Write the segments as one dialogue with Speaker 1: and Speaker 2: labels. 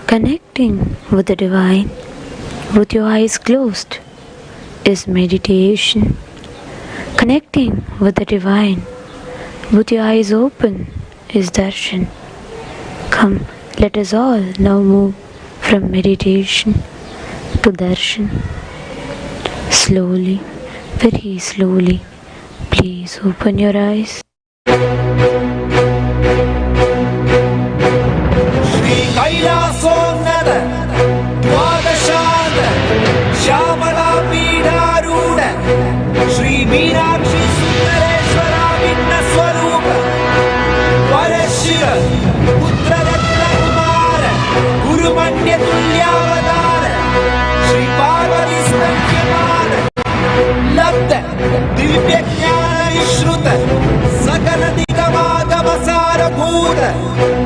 Speaker 1: Connecting with the divine with your eyes closed is meditation. Connecting with the divine with your eyes open is darshan. Come, let us all now move from meditation to darshan. Slowly, very slowly, please open your eyes.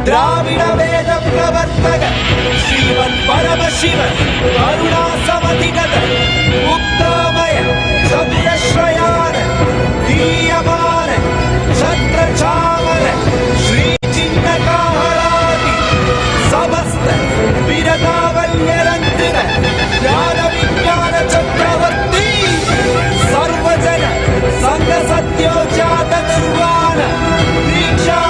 Speaker 2: Dravid वेद प्रवर्तक श्रीमन् परम शिव करुणा समधिगत उत्तमय चतुरश्रयान दीयमान छत्र चामर श्री चिन्नकाहरादि समस्त विरतावल्यरन्तिन ज्ञान विज्ञान चक्रवर्ती सर्वजन संघ सत्योजात निर्वाण दीक्षा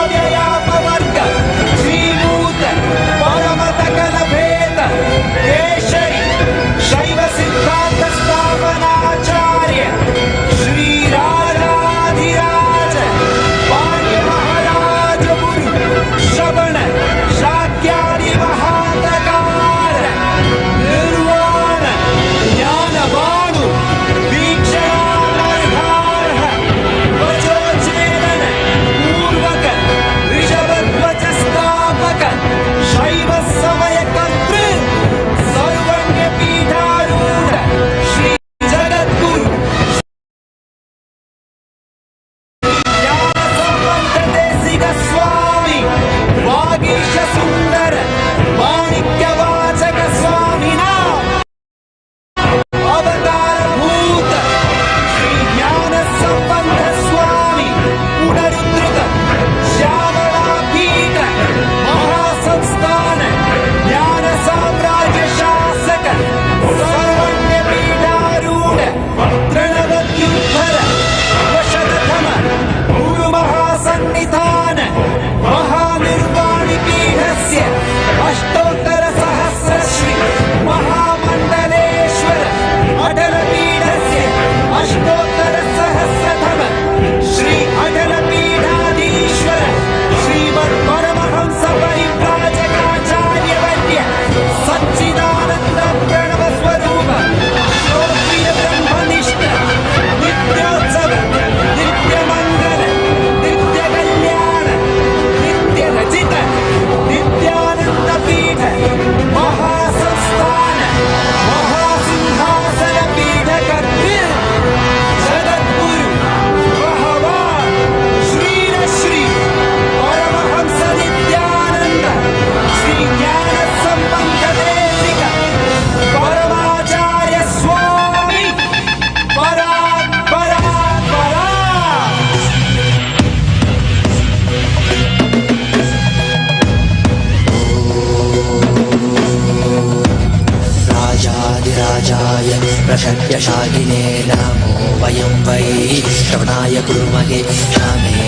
Speaker 3: प्रशक्यशालिने नमो वयं वै श्रवणाय कुर्महे क्षमे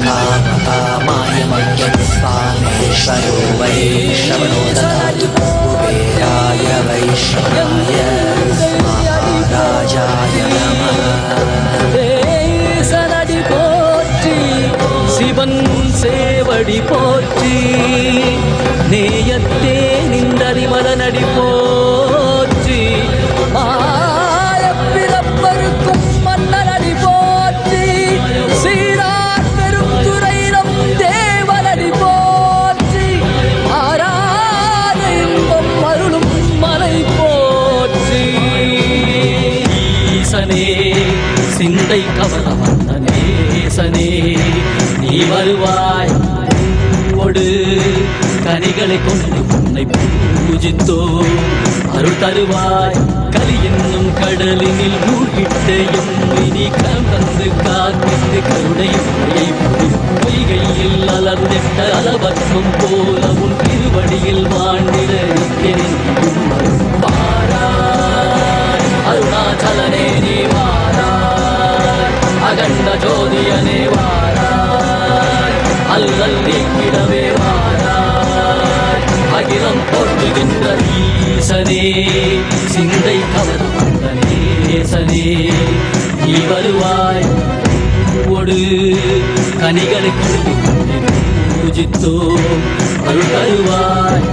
Speaker 3: कामाय मह्यं कामेश्वरो वै श्रवणो ददातु कुबेराय वै श्रवणाय महाराजाय नमः
Speaker 4: सनडि पोट्टि शिवन् सेवडि पोट्टि नेयत्ते निन्दरि मलनडि पोट्टि ஆரப்பிறப்பருக்கும் மன்னனடி போற்றி சீரார் பெருந்துரையிடம் தேவனடி போற்றி ஆராத இன்பம் அருளும் மலை போற்றி ஈசனே சிந்தை கவர வந்த நேசனே நீ வருவாய் ஒடு கனிகளை கொண்டு உன்னை பூஜித்தோ அருள் தருவாய் கலி என்னும் கடலினில் மூழ்கிட்ட எம்மை நீ கலந்து காத்திருந்து கருணை பொய்கை இல்லா மலர்ந்திட்ட அலபத்மம் போல உன் திருவடியில் வாழ்ந்திட வாராய் அருணாச்சலனே நீ வாராய் அகண்ட ஜோதியனே வாராய் அல்லல் நீக்கிடவே வாராய் அகிலம் போற்றுகின்ற ஈசனே சிந்தை கவனம் வந்த நேசனே நீ வருவாய் ஒடு கனிகளை கொண்டு பூஜித்தோ அருள் தருவாய்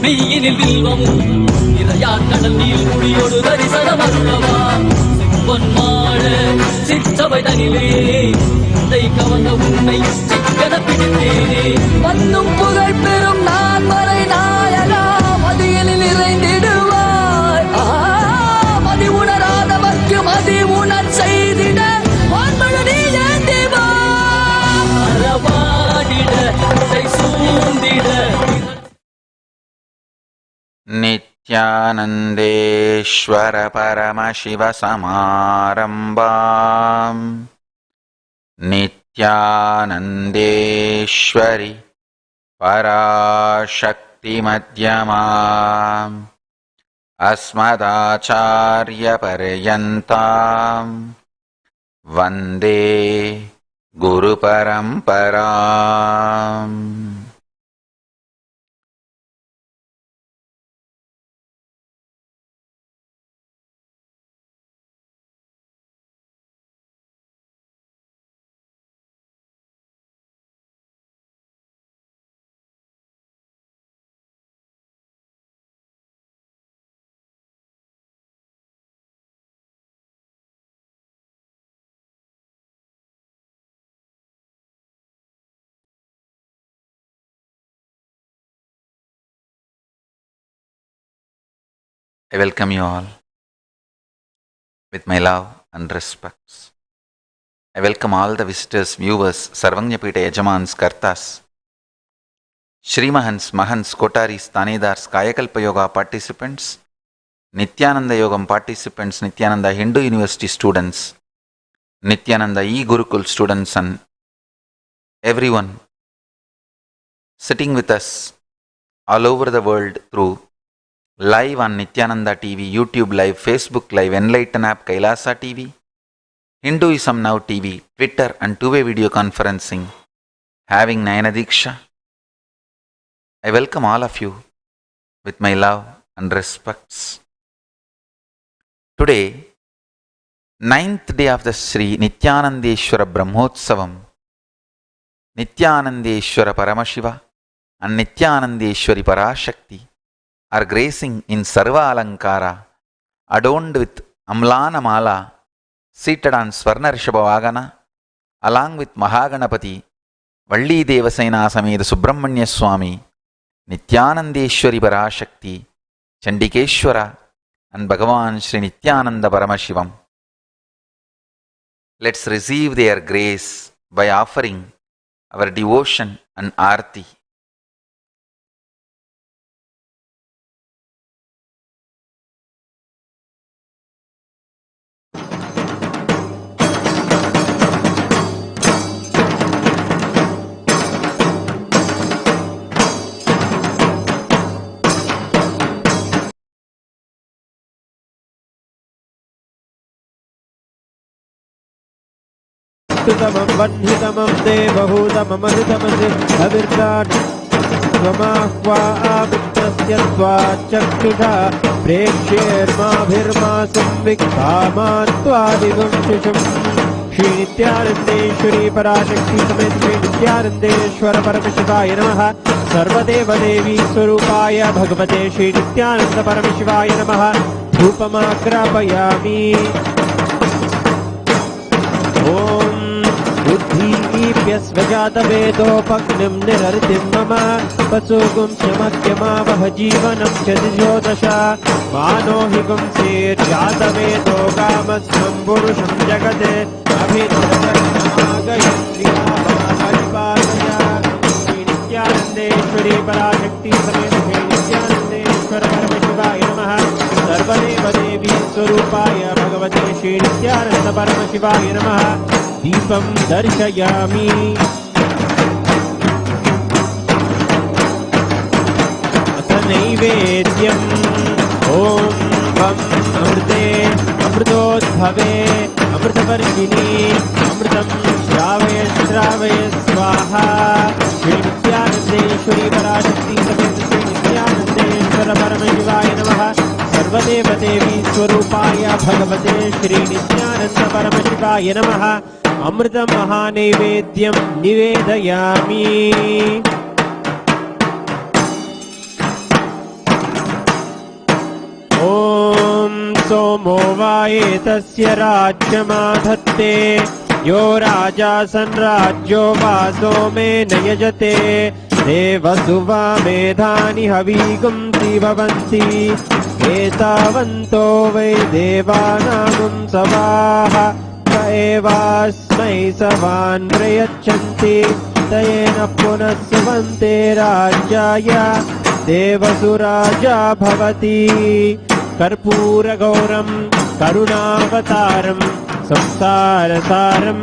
Speaker 4: மெய்யினில் வில்வமும் நிறையார் கடல் நீர் குடியோடு தரிசனம் அருளவா செம்பொன் மாட சிற்றவை தனிலே இந்த கவர்ந்த உன்னை சிக்கன பிடித்தேனே
Speaker 5: மண்ணும் புகழ் பெறும் நான் மறை நாயகா மதியில் நிறைந்திடுவாய் மதி உணராதவர்க்கு மதி உணர் செய்திட வான்மழை ஏந்திவா
Speaker 4: அறவாடிட சூழ்ந்திட
Speaker 6: नित्यानन्देश्वर परमशिवसमारम्भाम् नित्यानन्देश्वरि पराशक्तिमध्यमाम् अस्मदाचार्यपर्यन्ताम् वन्दे गुरुपरम्पराम् I welcome you all with my love and respects. I welcome all the visitors, viewers, Sarvanyapita Yajamans, Kartas, Shrimahans, Mahans, Kotaris, Tanedars, Kayakalpa Yoga participants, Nityananda Yogam participants, Nityananda Hindu University students, Nityananda E-Gurukul students and everyone sitting with us all over the world through live on Nityananda TV, YouTube Live, Facebook Live, Enlighten app, Kailasa TV, Hinduism Now TV, Twitter and two-way video conferencing, having Nayana Diksha. I welcome all of you with my love and respects. Today, 9th day of the Sri Nityanandeshwara Brahmotsavam, Nityanandeshwara Paramashiva and Nityanandeshwari Parashakti are gracing in Sarva Alankara, adorned with Amlana Mala, seated on Swarna Rishabhavagana, along with Mahaganapati, Valli Devasena Sameda Subramanya Swami, Nityanandeshwari Parashakti, Chandikeshwara, and Bhagavan Sri Nityananda Paramashivam. Let's receive their grace by offering our devotion and Aarti.
Speaker 7: तमं वह्नितमं देवहूतममृतमसि अविर्गात् त्वमाह्वामित्रस्य त्वाचक्षुषा प्रेक्ष्येर्माभिर्मा संविक्तामात्वादिवंशिषम् Shri नित्यानंदेश्वरी पराशक्ति समेत श्री नित्यानंदेश्वर परमशिवाय नमः। सर्वदेव देवी स्वरूपाय भगवते श्री नित्यानंद परमशिवाय नमः। धूपमाग्रापयामि। ॐ बुद्धिप्यस्वजातवेदोपग्निं निरर्तिं मम पशुगुं क्षमत्यमावह जीवनं च दिशोदश मानो हि गुंसेर्जातवेदो कामस्वं पुरुषं जगते श्री पराशक्ति समेत श्री नित्यानंदेश्वर परमशिवाय नमः। सर्वदेव देवी स्वरूपाय भगवते श्री नित्यानंद परमशिवाय नमः। दीपं दर्शयामि। अथ नैवेद्यम् ॐ वं अमृते अमृतोद्भवे अमृतवर्षिणी अमृतं श्रावय श्रावय स्वाहा। श्री नित्यानंदेश्वरी पराशक्ति समेत श्री नित्यानंदेश्वर परमशिवाय नमः। सर्वदेव देवी स्वरूपाय भगवते श्री नित्यानंद परमशिवाय नमः। अमृत महानैवेद्यं निवेदयामि। ॐ सोमो वायेतस्य राज्यमाधत्ते यो राजा संराज्यो वा सोमेन यजते देवसु वा मेधानि हवीगुंसि भवन्ति एतावन्तो वै देवानामुं सवाः स एवास्मै सवान् प्रयच्छन्ति तयेन पुनः सुवन्ते राज्याय देवसु राजा भवति। कर्पूरगौरं करुणावतारं संसारसारं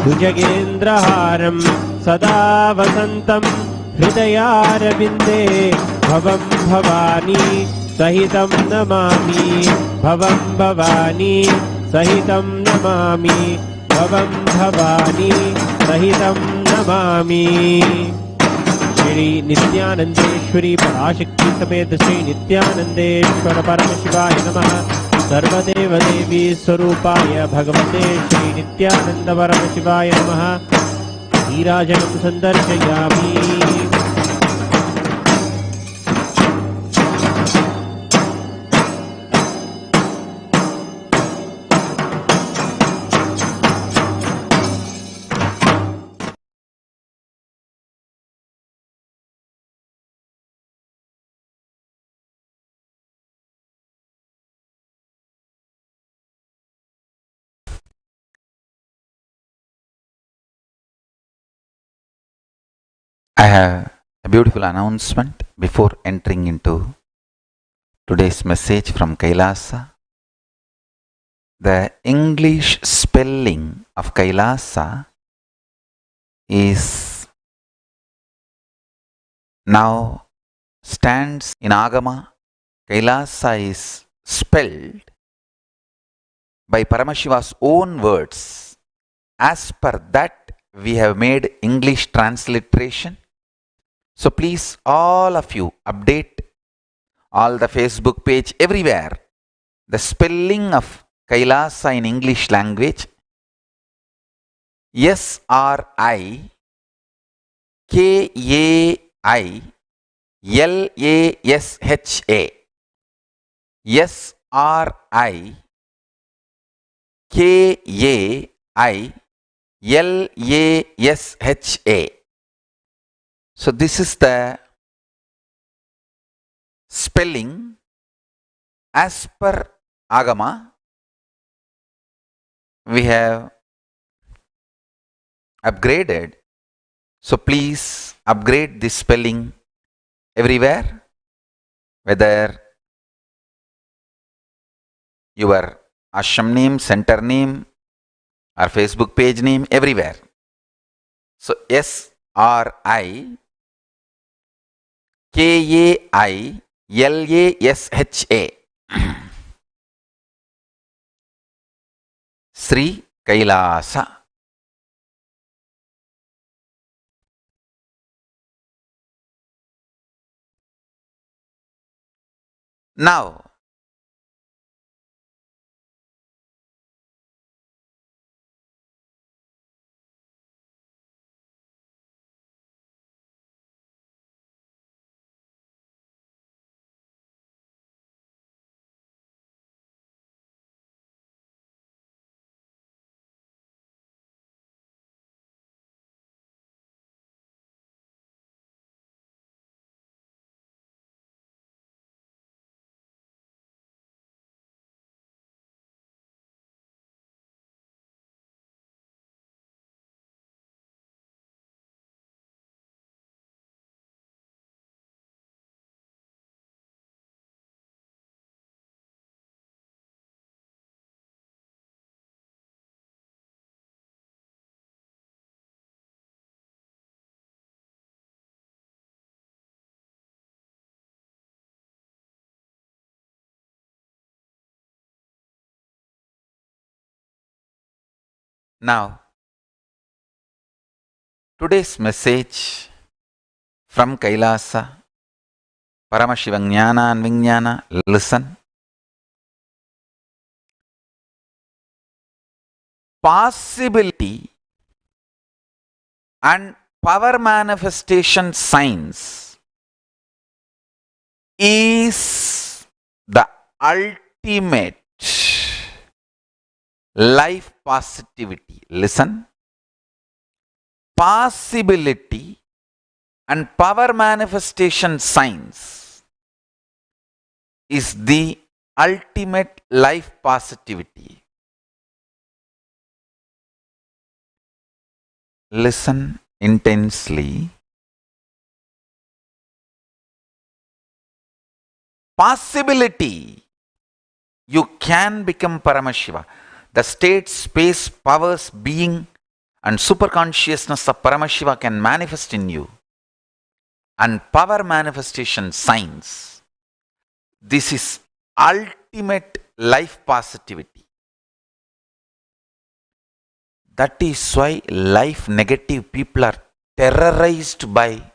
Speaker 7: भुजगेन्द्रहारं सदा वसन्तं हृदयारविन्दे भवं भवानी सहितं नमामि। भवं भवानी सहितं नमामि। भवं भवानी सहितं नमामि। श्री नित्यानंदेश्वरी पराशक्ति समेत श्री नित्यानंदेश्वर परमशिवाय नमः। सर्वदेव देवी स्वरूपाय भगवते श्री नित्यानंद परमशिवाय नमः। नीराजनं संदर्शयामि।
Speaker 6: I have a beautiful announcement before entering into today's message from Kailasa. The English spelling of Kailasa is now stands in Agama. Kailasa is spelled by Paramashiva's own words. As per that, we have made English transliteration. So please, all of you, update all the Facebook page, everywhere, the spelling of Kailasa in English language. S-R-I-K-A-I-L-A-S-H-A. S-R-I-K-A-I-L-A-S-H-A. So this is the spelling as per Agama. We have upgraded. So please upgrade this spelling everywhere, whether your ashram name, center name, or Facebook page name, everywhere. So S-R-I-K-A-I-L-A-S-H-A. Sri Kailasa. Now, Now, today's message from Kailasa, Paramashiva Jnana and Vijnana, listen. Possibility and power manifestation science is the ultimate life positivity. Listen. Possibility and power manifestation science is the ultimate life positivity. Listen intensely. Possibility, you can become Paramashiva. The state, space, powers, being and superconsciousness of Paramashiva can manifest in you. And power manifestation science, this is ultimate life positivity. That is why life negative people are terrorized by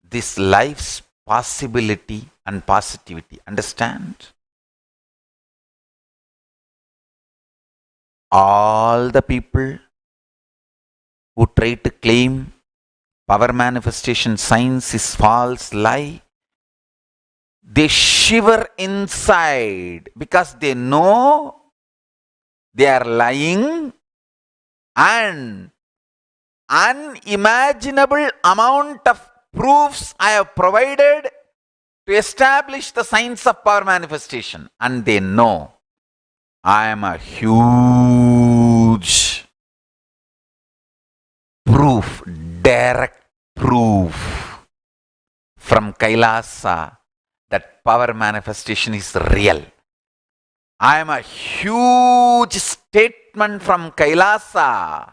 Speaker 6: this life's possibility and positivity. Understand? All the people who try to claim power manifestation science is false lie, they shiver inside because they know they are lying, and unimaginable amount of proofs I have provided to establish the science of power manifestation, and they know I am a huge proof, direct proof from Kailasa that power manifestation is real. I am a huge statement from Kailasa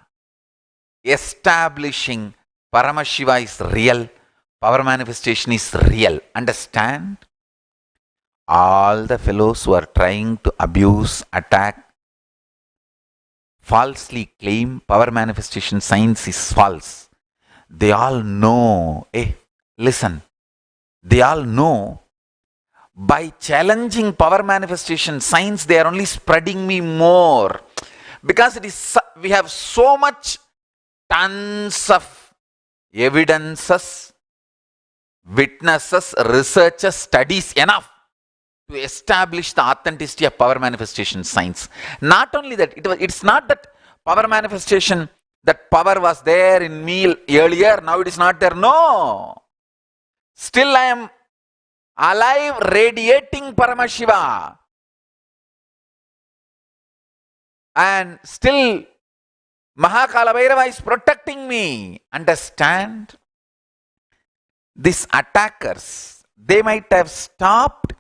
Speaker 6: establishing Paramashiva is real, power manifestation is real. Understand? All the fellows who are trying to abuse, attack, falsely claim power manifestation science is false, they all know, listen, they all know by challenging power manifestation science, they are only spreading me more. Because we have so much, tons of evidences, witnesses, researchers, studies, enough to establish the authenticity of power manifestation science. Not only that, it's not that power manifestation, that power was there in me earlier, now it is not there. No. Still I am alive, radiating Paramashiva. And still Mahakala Bhairava is protecting me. Understand? These attackers, they might have stopped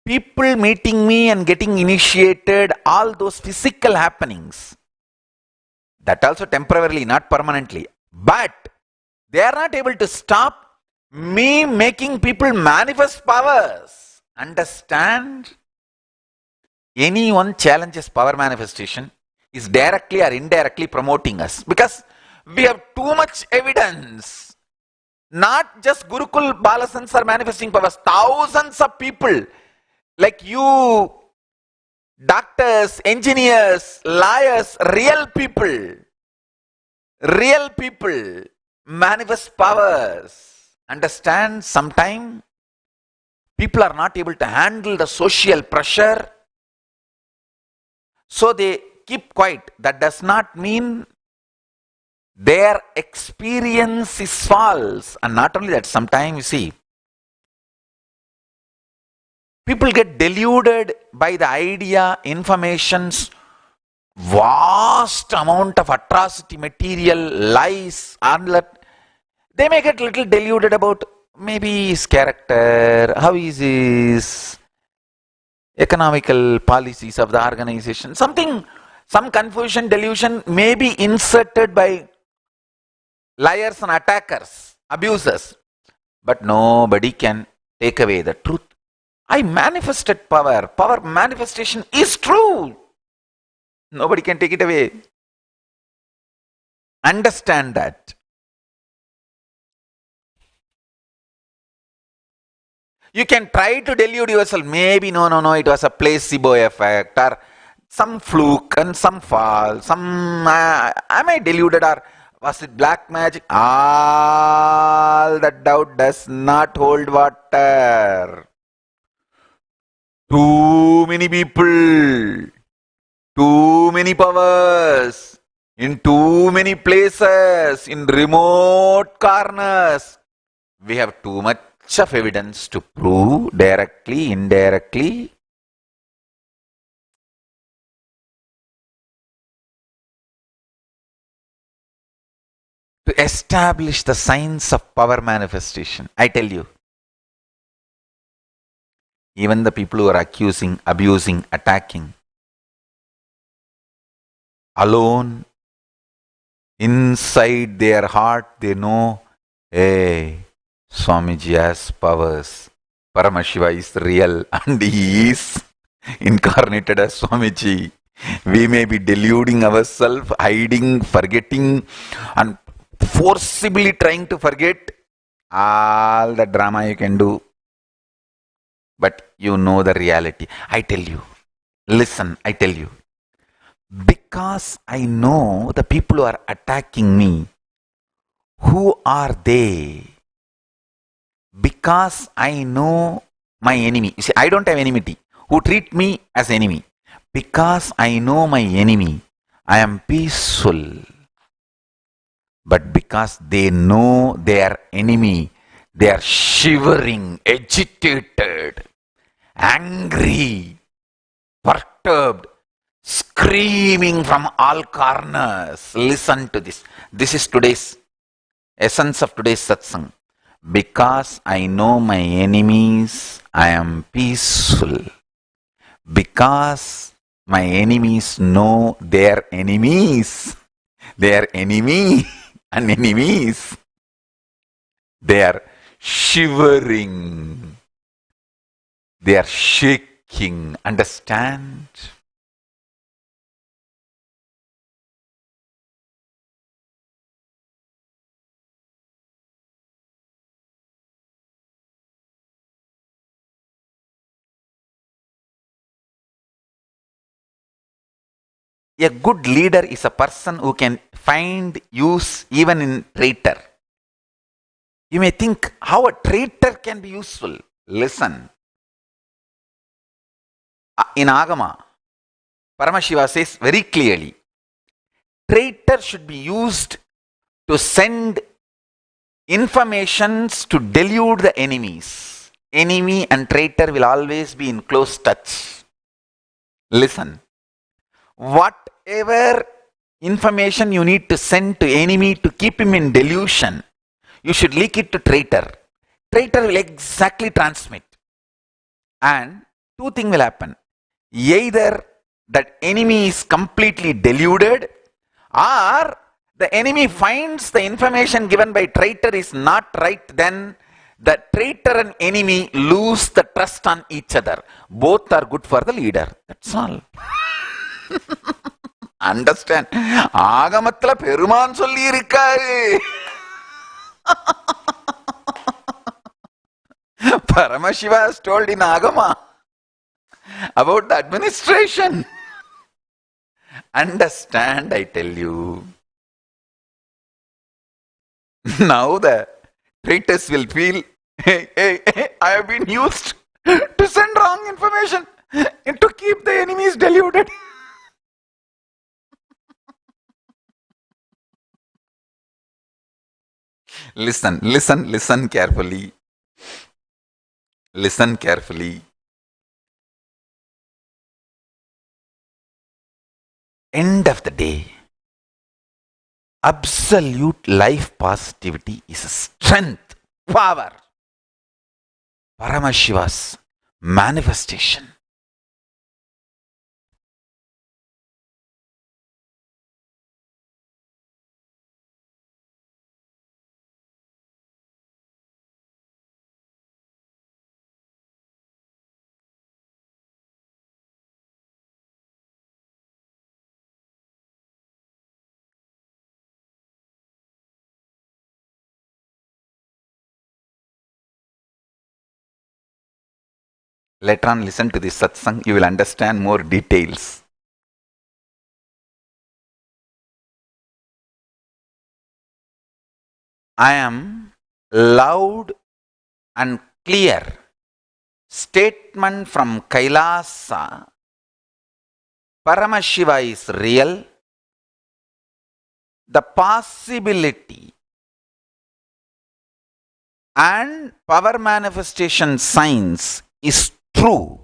Speaker 6: people meeting me and getting initiated, all those physical happenings. That also temporarily, not permanently. But they are not able to stop me making people manifest powers. Understand? Anyone challenges power manifestation is directly or indirectly promoting us, because we have too much evidence. Not just Gurukul Balasans are manifesting powers, thousands of people like you, doctors, engineers, lawyers, real people manifest powers. Understand? Sometimes people are not able to handle the social pressure, so they keep quiet. That does not mean their experience is false. And not only that, sometimes you see, people get deluded by the idea, informations, vast amount of atrocity material, lies, they may get little deluded about maybe his character, how is his economical policies of the organization. Something, some confusion, delusion may be inserted by liars and attackers, abusers. But nobody can take away the truth. I manifested power. Power manifestation is true. Nobody can take it away. Understand that. You can try to delude yourself. Maybe no, it was a placebo effect or some fluke and some fall. Am I deluded or was it black magic? All that doubt does not hold water. Too many people, too many powers, in too many places, in remote corners. We have too much of evidence to prove directly, indirectly. To establish the science of power manifestation. I tell you, even the people who are accusing, abusing, attacking, alone, inside their heart, they know, hey, Swamiji has powers. Paramashiva is real and he is incarnated as Swamiji. We may be deluding ourselves, hiding, forgetting, and forcibly trying to forget all the drama you can do. But you know the reality. I tell you, listen, I tell you. Because I know the people who are attacking me, who are they? Because I know my enemy. You see, I don't have enmity. Who treat me as enemy. Because I know my enemy, I am peaceful. But because they know their enemy, they are shivering, agitated, angry, perturbed, screaming from all corners. Listen to this. This is today's essence of today's satsang. Because I know my enemies, I am peaceful. Because my enemies know their enemies, their enemy and enemies, they are shivering, they are shaking. Understand? A good leader is a person who can find use even in traitor. You may think how a traitor can be useful. Listen. In Agama, Paramashiva says very clearly, traitor should be used to send informations to delude the enemies. Enemy and traitor will always be in close touch. Listen. Whatever information you need to send to enemy to keep him in delusion, you should leak it to traitor. Traitor will exactly transmit. And two things will happen. Either that enemy is completely deluded, or the enemy finds the information given by traitor is not right, then the traitor and enemy lose the trust on each other. Both are good for the leader. That's all. Understand? ஆகமத்துல பெருமான் சொல்லி இருக்காரு. Paramashiva has told in Agama about the administration. Understand, I tell you. Now the traitors will feel, hey, I have been used to send wrong information and to keep the enemies deluded. Listen carefully. Listen carefully. End of the day, absolute life positivity is a strength, power. Paramashiva's manifestation. Later on, listen to this satsang, you will understand more details. I am loud and clear statement from Kailasa. Paramashiva is real. The possibility and power manifestation science is true.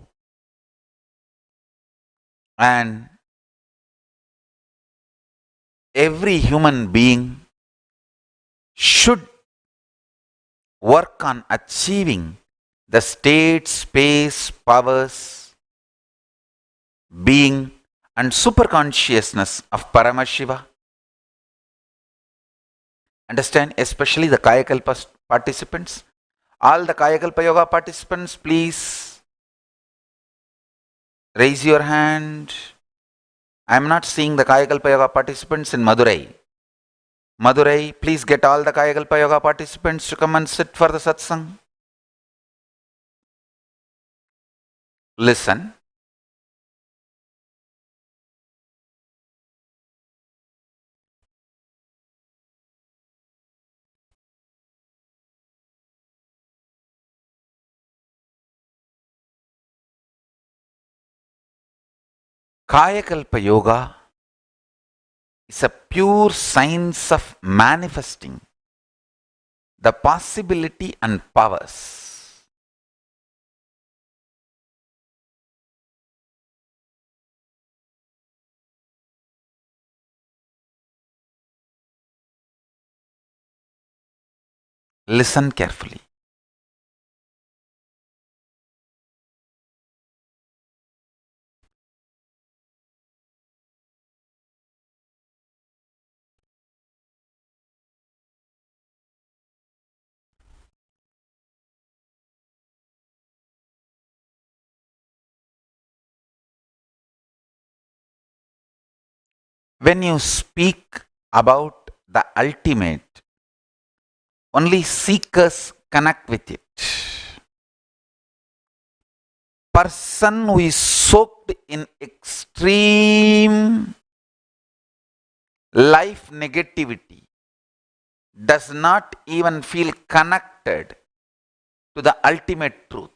Speaker 6: And every human being should work on achieving the state, space, powers, being and superconsciousness of Paramashiva. Understand, especially the Kayakalpa participants. All the Kayakalpa Yoga participants, please raise your hand. I am not seeing the Kayakalpa Yoga participants in Madurai. Madurai, please get all the Kayakalpa Yoga participants to come and sit for the satsang. Listen. Kayakalpa Yoga is a pure science of manifesting the possibility and powers. Listen carefully. When you speak about the ultimate, only seekers connect with it. Person who is soaked in extreme life negativity does not even feel connected to the ultimate truth.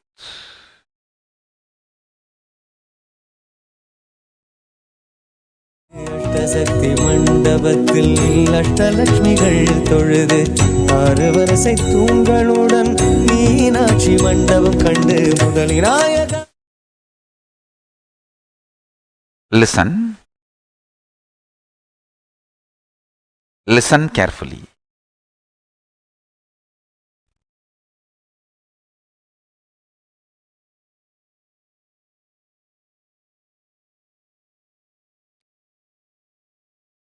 Speaker 3: அஷ்டசக்தி மண்டபத்தில் அஷ்டலட்சுமிகள் தொழுது 6 வரிசை தூண்களுடன் மீனாட்சி மண்டபம் கண்டு முதலினாயக.
Speaker 6: Listen. Listen carefully.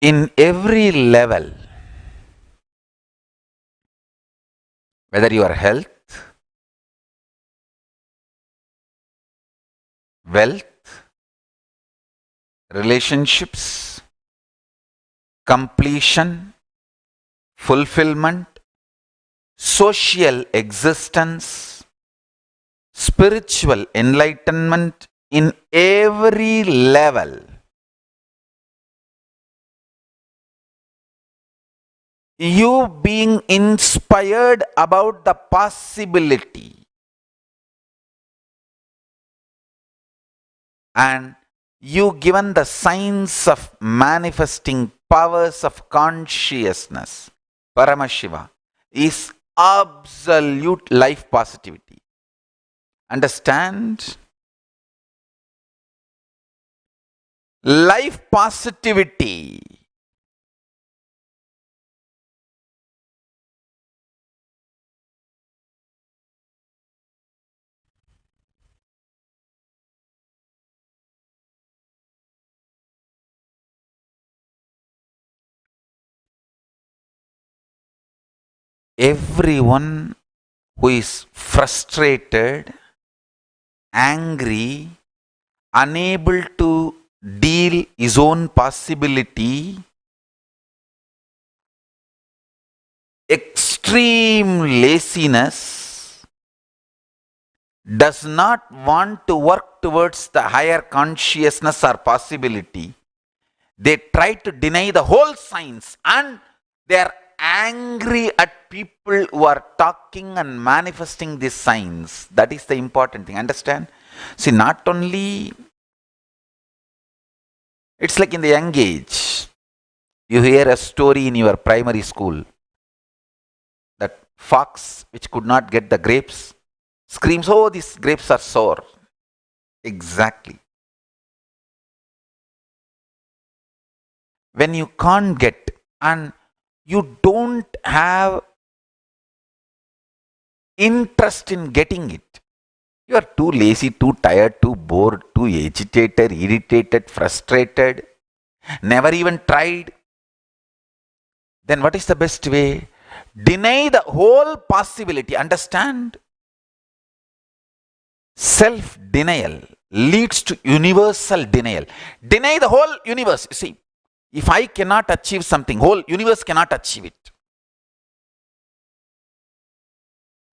Speaker 6: In every level, whether your health, wealth, relationships, completion, fulfillment, social existence, spiritual enlightenment, in every level, you being inspired about the possibility and you given the signs of manifesting powers of consciousness, Paramashiva, is absolute life positivity. Understand? Life positivity. Everyone who is frustrated, angry, unable to deal his own possibility, extreme laziness, does not want to work towards the higher consciousness or possibility. They try to deny the whole science, and they are angry at people who are talking and manifesting this science. That is the important thing. Understand? See, not only, it's like in the young age, you hear a story in your primary school that fox which could not get the grapes screams, "Oh, these grapes are sour." Exactly. When you can't get and you don't have interest in getting it, you are too lazy, too tired, too bored, too agitated, irritated, frustrated, never even tried, then what is the best way? Deny the whole possibility. Understand? Self-denial leads to universal denial. Deny the whole universe. You see, if I cannot achieve something, whole universe cannot achieve it.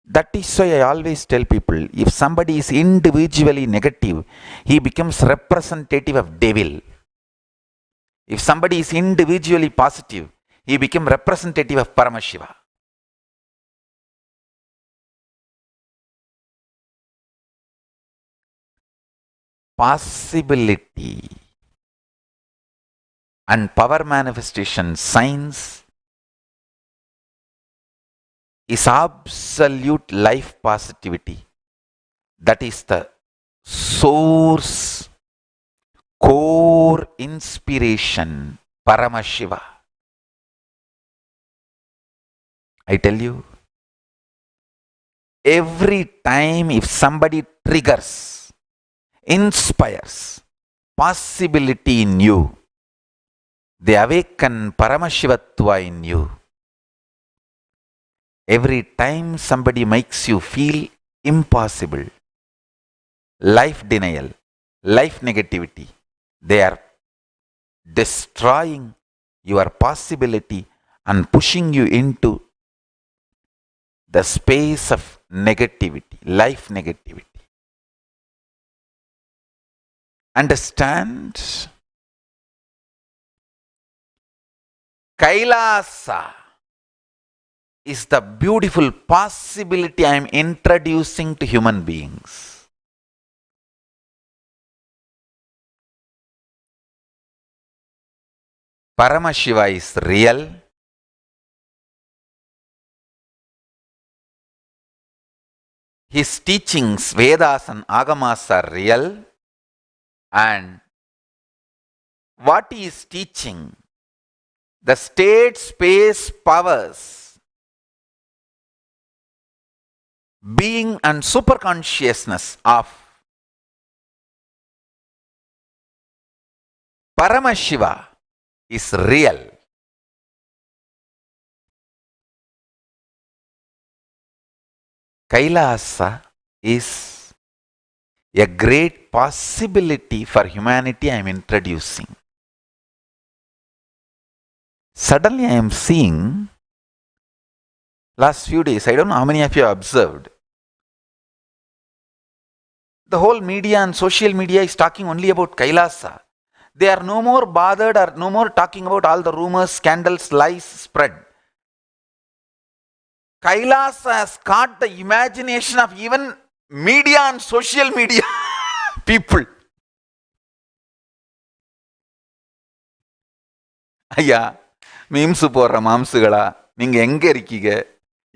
Speaker 6: That is why I always tell people, if somebody is individually negative, he becomes representative of devil. If somebody is individually positive, he becomes representative of Paramashiva. Possibility and power manifestation science is absolute life positivity. That is the source, core inspiration, Paramashiva. I tell you, every time if somebody triggers, inspires possibility in you, they awaken Paramashivatva in you. Every time somebody makes you feel impossible, life denial, life negativity, they are destroying your possibility and pushing you into the space of negativity, life negativity. Understand? Kailasa is the beautiful possibility I am introducing to human beings. Paramashiva is real. His teachings, Vedas and Agamas are real. And what he is teaching, the state space powers, being and superconsciousness of Paramashiva is real. Kailasa is a great possibility for humanity I am introducing. Suddenly I am seeing, last few days, I don't know how many of you have observed, the whole media and social media is talking only about Kailasa. They are no more bothered or no more talking about all the rumors, scandals, lies spread. Kailasa has caught the imagination of even media and social media people. ஐயா, memes போடுற மாம்சுகளா, நீங்க எங்க இருக்கீங்க,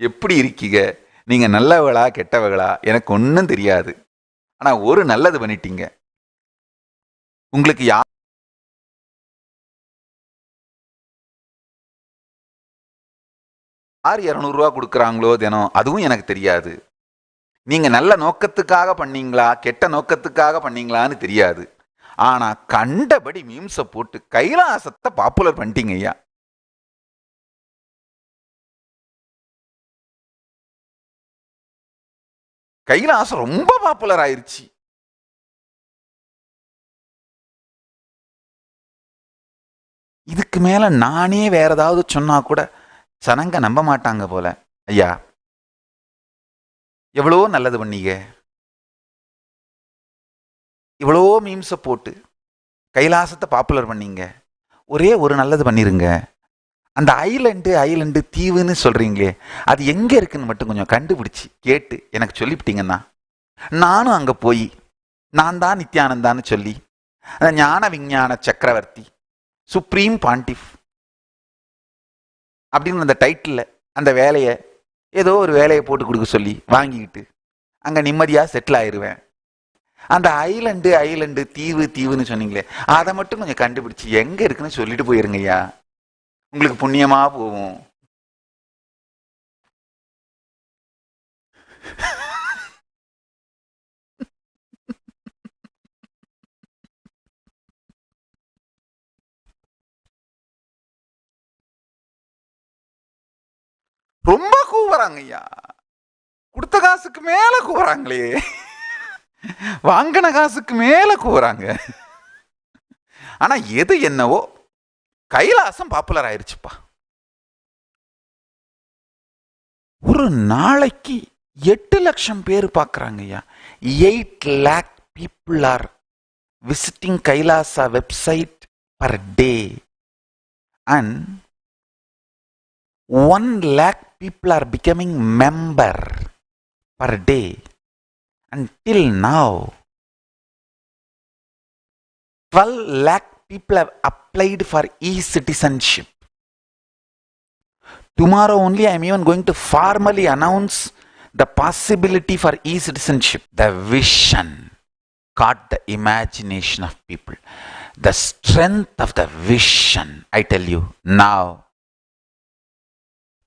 Speaker 6: எப்படி இருக்கீங்க, நீங்க நல்லவங்களா கெட்டவங்களா எனக்கு ஒன்றும் தெரியாது. ஆனா ஒரு நல்லது பண்ணிட்டீங்க. உங்களுக்கு யார் 200 ரூபா கொடுக்குறாங்களோ தினம், அதுவும் எனக்கு தெரியாது. நீங்க நல்ல நோக்கத்துக்காக பண்ணீங்களா கெட்ட நோக்கத்துக்காக பண்ணீங்களான்னு தெரியாது. ஆனா கண்டபடி மீம்ஸை போட்டு கைலாசத்தை பாப்புலர் பண்ணிட்டீங்க ஐயா. கைலாசம் ரொம்ப பாப்புலர் ஆயிருச்சு. இதுக்கு மேல நானே வேற ஏதாவது சொன்னா கூட ஜனங்க நம்ப மாட்டாங்க போல. ஐயா, எவ்வளோ நல்லது பண்ணீங்க. இவ்வளோ மீம்ஸை போட்டு கைலாசத்தை பாப்புலர் பண்ணீங்க. ஒரே ஒரு நல்லது பண்ணிருங்க. அந்த ஐலண்டு தீவுன்னு சொல்கிறீங்களே, அது எங்கே இருக்குன்னு மட்டும் கொஞ்சம் கண்டுபிடிச்சி கேட்டு எனக்கு சொல்லிவிட்டீங்கன்னா நானும் அங்கே போய் நான் தான் நித்யானந்தான்னு சொல்லி அந்த ஞான விஞ்ஞான சக்கரவர்த்தி சுப்ரீம் பாண்டிஃப் அப்படின்னு அந்த டைட்டில் அந்த வேலையை ஏதோ ஒரு வேலையை போட்டு கொடுக்க சொல்லி வாங்கிக்கிட்டு அங்கே நிம்மதியாக செட்டில் ஆயிடுவேன். அந்த ஐலண்டு தீவுன்னு சொன்னீங்களே, அதை மட்டும் கொஞ்சம் கண்டுபிடிச்சி எங்கே இருக்குன்னு சொல்லிட்டு போயிருங்கய்யா, உங்களுக்கு புண்ணியமா போகும். ரொம்ப கூவுறாங்க ஐயா, கொடுத்த காசுக்கு மேல கூவுறாங்களே, வாங்கின காசுக்கு மேல கூவுறாங்க. ஆனா எது என்னவோ கைலாசம் பாப்புலர் ஆயிருச்சுப்பா. ஒரு நாளைக்கு 8 லட்சம் பேர் பார்க்குறாங்க ஐயா. 8 lakh people are visiting Kailasa website per day and 1 lakh people are becoming member per day. Until now 12 lakh people have applied for e-citizenship. Tomorrow only I am even going to formally announce the possibility for e-citizenship. The vision caught the imagination of people. The strength of the vision, I tell you, now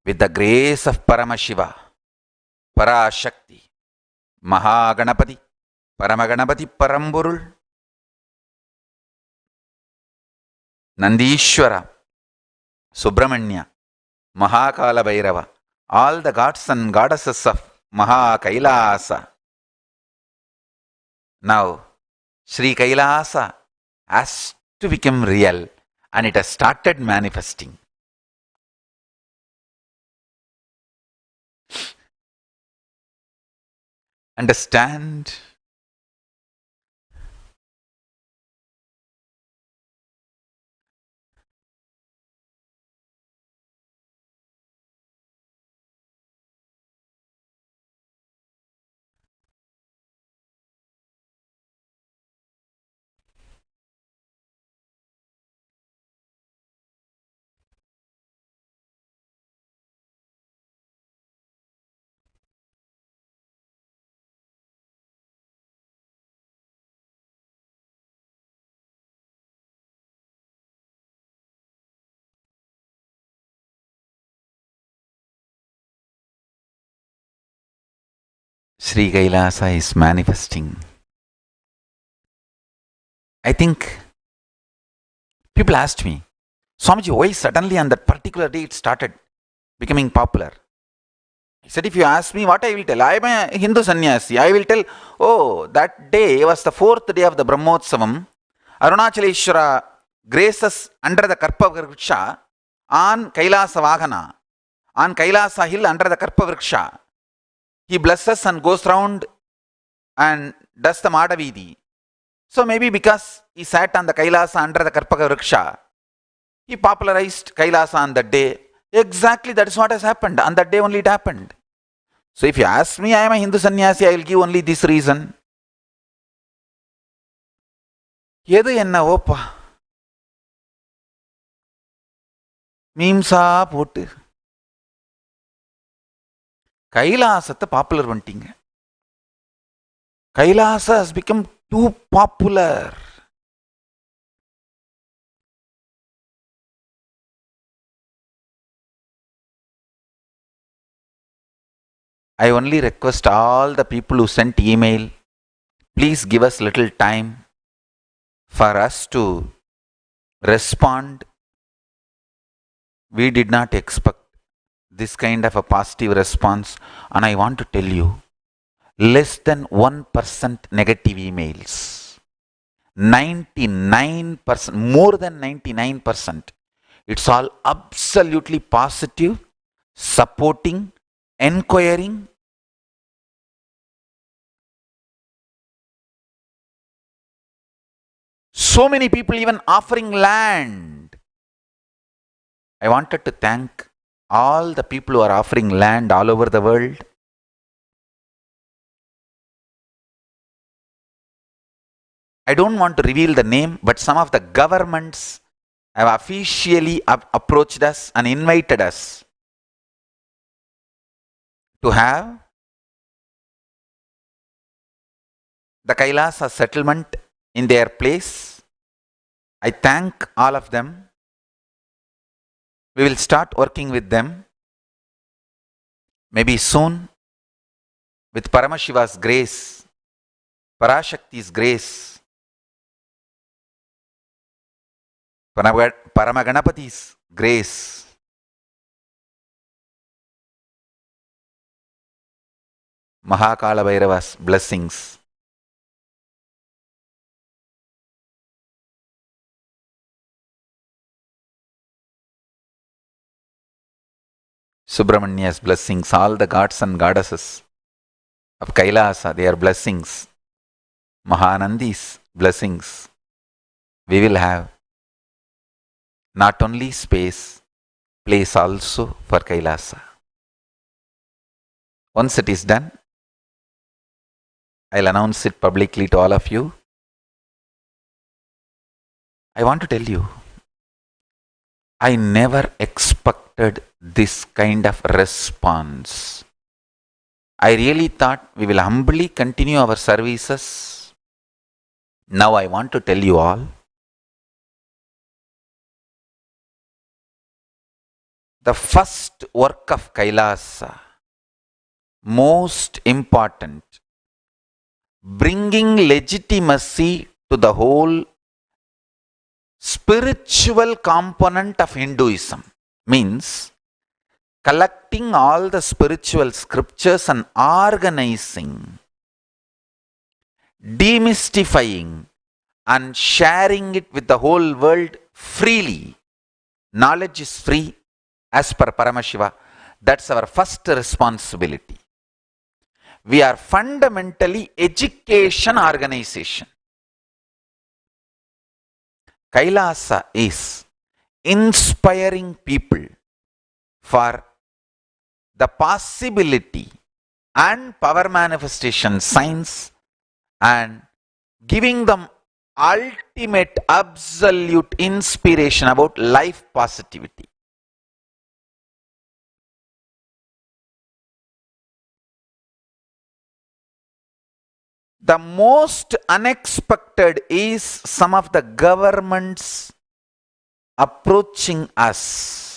Speaker 6: with the grace of Paramashiva, Parashakti, Mahaganapati, Paramaganapati Paramburul, Nandishwara, Subramanya, Mahakala Bhairava, all the gods and goddesses of Mahakailasa. Now, Sri Kailasa has to become real and it has started manifesting. Understand? Sri Kailasa is manifesting. I think people asked me, Swamiji, why suddenly on that particular day it started becoming popular? I said, if you ask me, what I will tell? I am a Hindu sannyasi. I will tell, oh, that day was the 4th day of the Brahmotsavam. Arunachaleshwara graces under the Karpa Vriksha on Kailasa Vahana, on Kailasa hill under the Karpa Vriksha. He blesses and goes round and does the Madhavidi. So maybe because he sat on the Kailasa under the Karpaka Vriksha, he popularized Kailasa on that day. Exactly, that is what has happened. On that day only it happened. So if you ask me, I am a Hindu sannyasi, I will give only this reason. எது என்னவோப்பா, மீம்ஸா போட்டு கைலாசத்தை popular பண்ணிட்டீங்க. Kailasa has become too popular. I only request all the people who sent email, please give us little time for us to respond. We did not expect this kind of a positive response, and I want to tell you, less than 1% negative emails. 99%, more than 99%. It's all absolutely positive, supporting, enquiring. So many people even offering land. I wanted to thank all the people who are offering land all over the world. I don't want to reveal the name, but some of the governments have officially approached us and invited us to have the Kailasa settlement in their place. I thank all of them. We will start working with them. Maybe soon, with Paramashiva's grace, Parashakti's grace, Paramaganapati's grace, Mahakala Bhairava's blessings, Subramania's blessings, all the gods and goddesses of Kailasa, their blessings, Mahanandi's blessings, we will have not only space, place also for Kailasa. Once it is done, I'll announce it publicly to all of you. I want to tell you, I never expected this kind of response. I really thought we will humbly continue our services. Now I want to tell you all, the first work of Kailasa, most important, bringing legitimacy to the whole spiritual component of Hinduism, means collecting all the spiritual scriptures and organizing, demystifying and sharing it with the whole world freely. Knowledge is free as per Paramashiva. That's our first responsibility. We are fundamentally education organization. Kailasa is inspiring people for the possibility and power manifestation science and giving them ultimate absolute inspiration about life positivity. The most unexpected is some of the governments approaching us.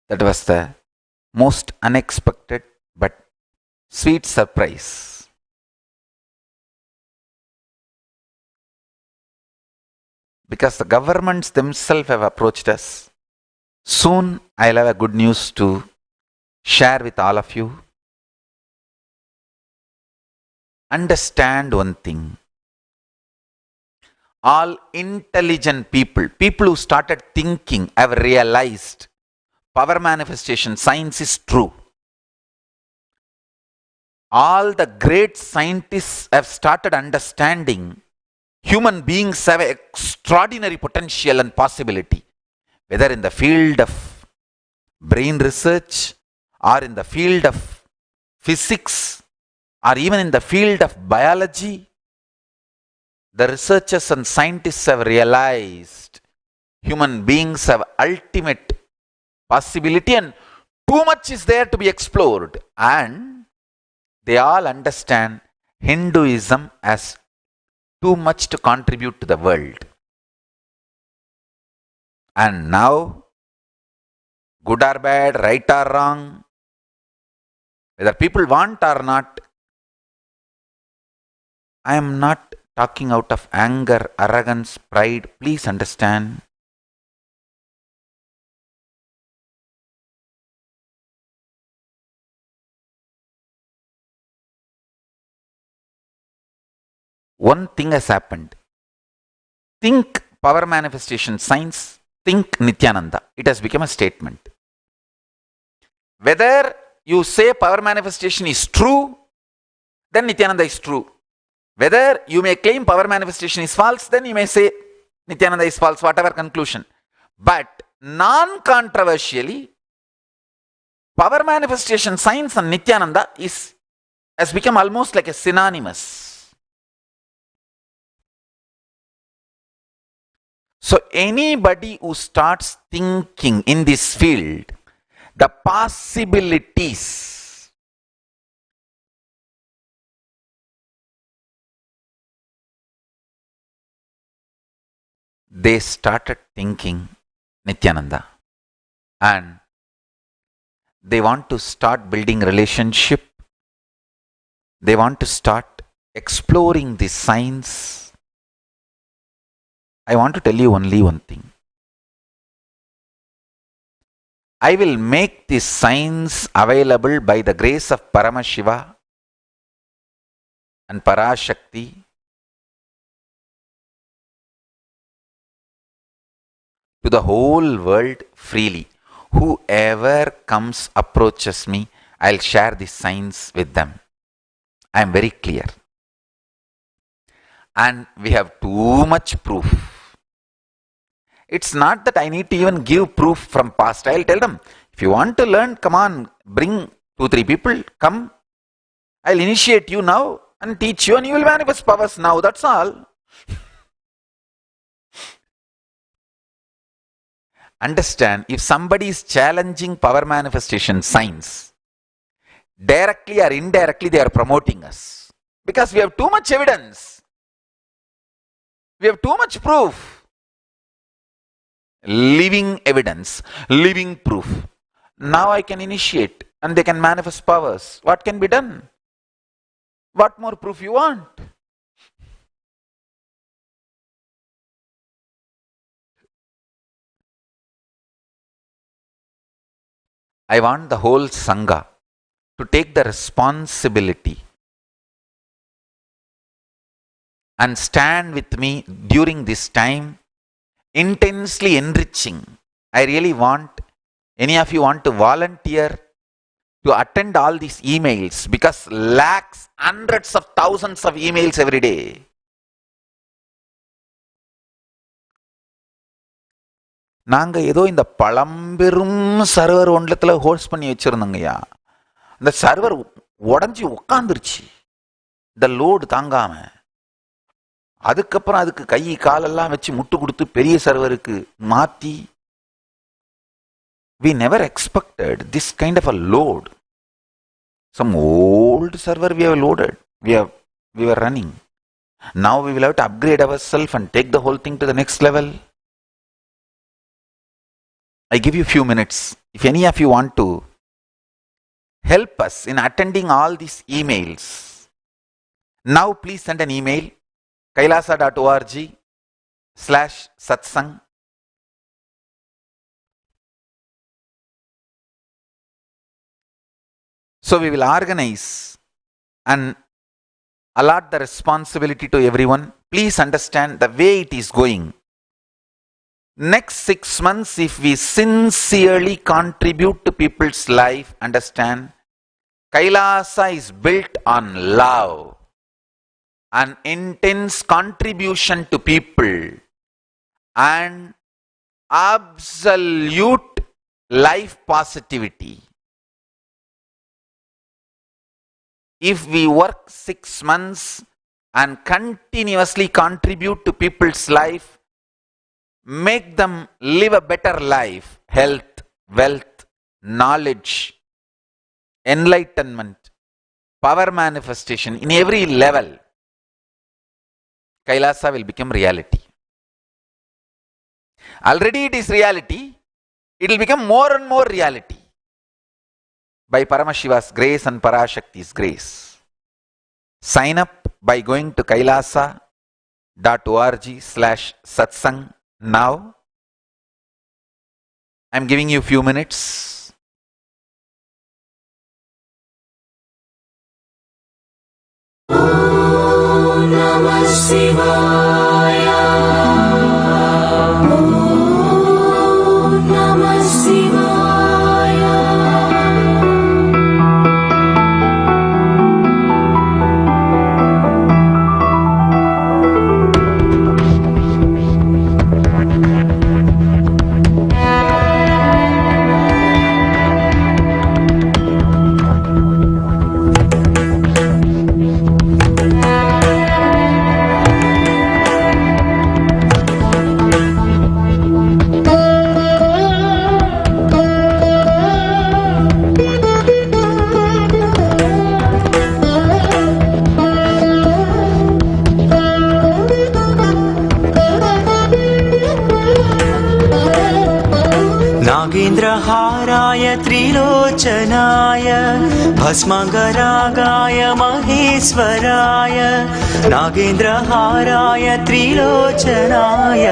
Speaker 6: That was the most unexpected but sweet surprise. Because the governments themselves have approached us. Soon I'll have a good news to share with all of you. Understand one thing. All intelligent people, people who started thinking, have realized power manifestation science is true. All the great scientists have started understanding human beings have extraordinary potential and possibility, whether in the field of brain research or in the field of physics or even in the field of biology. The researchers and scientists have realized human beings have ultimate possibility and too much is there to be explored, and they all understand Hinduism as too much to contribute to the world. And now, good or bad, right or wrong, whether people want or not, I am not talking out of anger, arrogance, pride. Please understand. One thing has happened. Think power manifestation science, think Nityananda. It has become a statement. Whether you say power manifestation is true, then Nityananda is true. Whether you may claim power manifestation is false, then you may say Nityananda is false, whatever conclusion. But non-controversially, power manifestation science and Nityananda has become almost like a synonymous. So anybody who starts thinking in this field, the possibilities, they started thinking Nityananda, and they want to start building relationship. They want to start exploring the science. I want to tell you only one thing. I will make this science available by the grace of Paramashiva and Parashakti to the whole world freely. Whoever comes, approaches me, I'll share this science with them. I am very clear. And we have too much proof. It's not that I need to even give proof from past. I'll tell them, if you want to learn, come on, bring 2-3 people, come. I'll initiate you now and teach you, and you will manifest powers now. That's all. Understand, if somebody is challenging power manifestation science, directly or indirectly they are promoting us. Because we have too much evidence. We have too much proof. Living evidence, living proof. Now I can initiate and they can manifest powers. What can be done? What more proof you want? I want the whole Sangha to take the responsibility and stand with me during this time, intensely enriching. I really want, any of you want to volunteer to attend all these emails, because lakhs, hundreds of thousands of emails every day. நாங்க ஏதோ இந்த பழம்பெரும் server ஒன்றத்துல host பண்ணி வச்சிருந்தோங்கய்யா. இந்த server உடஞ்சி உட்காந்துருச்சு, இந்த load தாங்காம. அதுக்கப்புறம் அதுக்கு கை காலெல்லாம் வச்சு முட்டு கொடுத்து பெரிய சர்வருக்கு மாத்தி. We never expected this kind of a load. Some old server we have loaded, we were running. Now we will have to upgrade ourselves and take the whole thing to the next level. I give you a few minutes. If any of you want to help us in attending all these emails, now please send an email, kailasa.org/satsang. So we will organize and allot the responsibility to everyone. Please understand the way it is going. Next 6 months, if we sincerely contribute to people's life, understand, Kailasa is built on love, an intense contribution to people, and absolute life positivity. If we work 6 months and continuously contribute to people's life, make them live a better life, health, wealth, knowledge, enlightenment, power manifestation in every level, Kailasa will become reality. Already it is reality, it will become more and more reality by Paramashiva's grace and Parashakti's grace. Sign up by going to kailasa.org/satsang now. I'm giving you a few minutes.
Speaker 5: Namah Shivaya. Namah Shivaya.
Speaker 3: नागेन्द्रहाराय त्रिलोचनाय भस्माङ्गरागाय महेश्वराय नागेन्द्रहाराय त्रिलोचनाय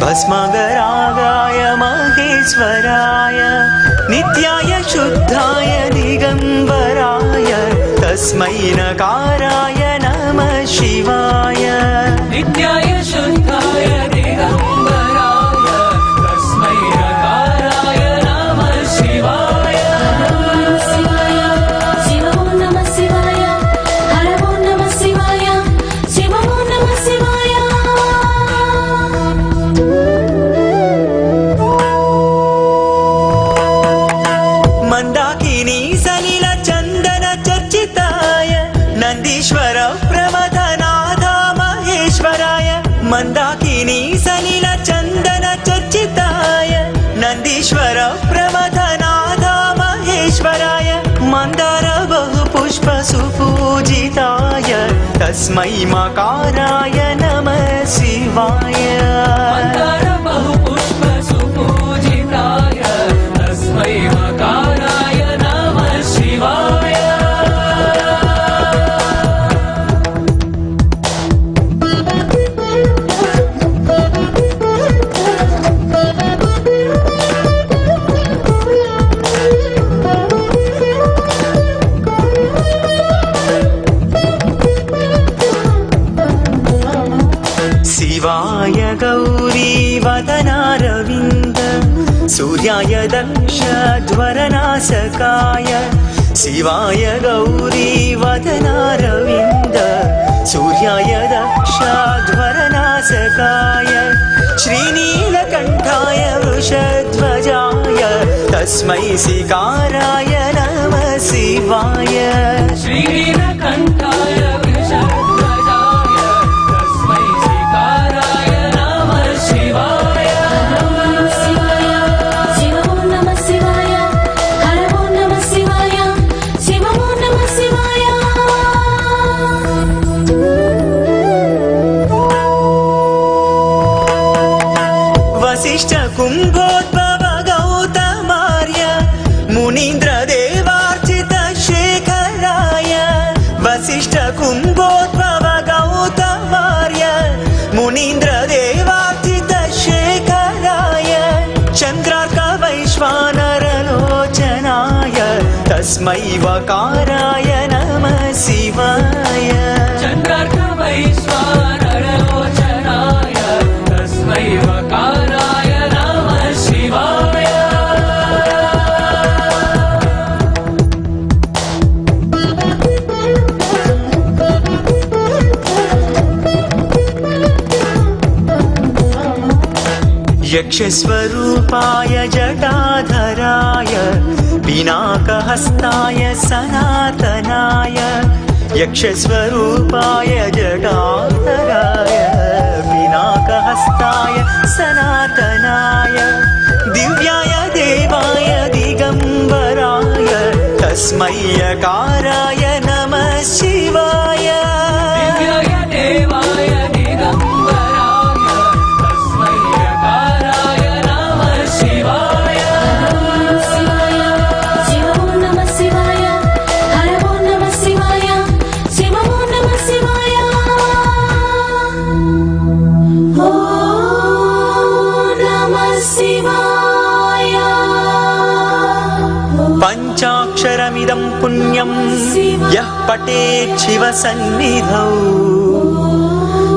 Speaker 3: भस्माङ्गरागाय महेश्वराय नित्याय शुद्धाय दिगम्बराय तस्मै नकाराय नमः शिवाय
Speaker 4: नित्याय शुद्धाय दिगम्बराय तस्मै नकाराय नमः शिवाय
Speaker 5: शिव ओम नमः शिवाय हर ओम नमः शिवाय शिव ओम नमः शिवाय
Speaker 3: मन्दाकिनी सलिल चन्दन चर्चिताय नन्दीश्वर प्रमथनाथ महेश्वराय मन्दाकिनी सलिल चन्दन चर्चिताय नन्दीश्वर प्रमथनाथ महेश्वराय मन्दार बहुपुष्प सुपूजिताय तस्मै मकाराय नमः शिवाय
Speaker 4: मन्दार बहुपुष्प सुपूजिताय तस्मै मकाराय नमः शिवाय
Speaker 3: शिवाय गौरी वदनारविन्द सूर्याय दक्षध्वरनाशकाय शिवाय गौरी वदनारविन्द सूर्याय दक्षध्वरनाशकाय श्रीनीलकण्ठाय वृषध्वजाय तस्मै शिकाराय नमः शिवाय
Speaker 4: श्रीनीलकण्ठाय वृषध्वजाय तस्मै शिकाराय नमः शिवाय
Speaker 5: शिव ओम नमः शिवाय हर ओम नमः शिवाय शिव ओम नमः शिवाय
Speaker 3: वसिष्ठ कुम्भोद्भव गौतमार्य मुनीन्द्र देवार्चित शेखराय वसिष्ठ कुम्भोद्भव गौतमार्य मुनीन्द्र देवार्चित शेखराय चन्द्रार्क वैश्वानरलोचनाय तस्मै वकाराय नमः शिवाय
Speaker 4: चन्द्रार्क वैश्वानरलोचनाय तस्मै वकाराय नमः शिवाय
Speaker 3: यक्षस्वरूपाय जटाधराय पिनाकहस्ताय सनातनाय यक्षस्वरूपाय जटाधराय पिनाकहस्ताय सनातनाय दिव्याय देवाय दिगम्बराय तस्मै यकाराय नमः शिवाय
Speaker 4: दिव्याय देवाय दिगम्बराय तस्मै यकाराय नमः शिवाय
Speaker 5: शिव ओम नमः शिवाय हर ओम नमः शिवाय शिव ओम नमः शिवाय
Speaker 3: क्षणमिदं पुण्यं यः पठेत् शिवसन्निधौ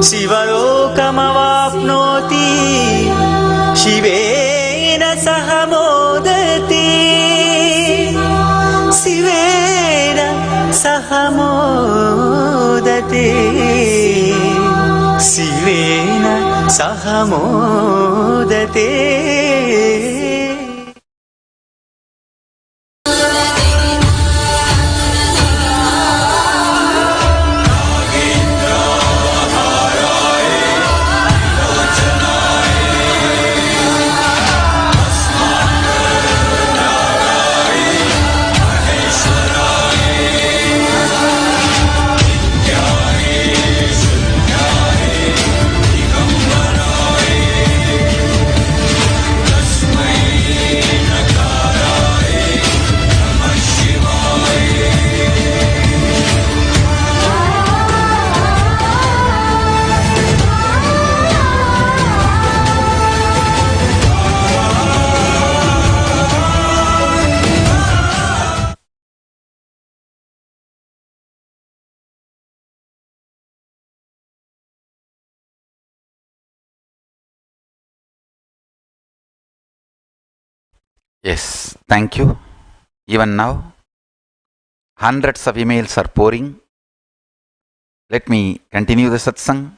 Speaker 3: शिवलोकमवाप्नोति शिवेन सह मोदते शिवेन सह मोदते शिवेन सह मोदते
Speaker 6: Yes, thank you. Even now, hundreds of emails are pouring. Let me continue the satsang.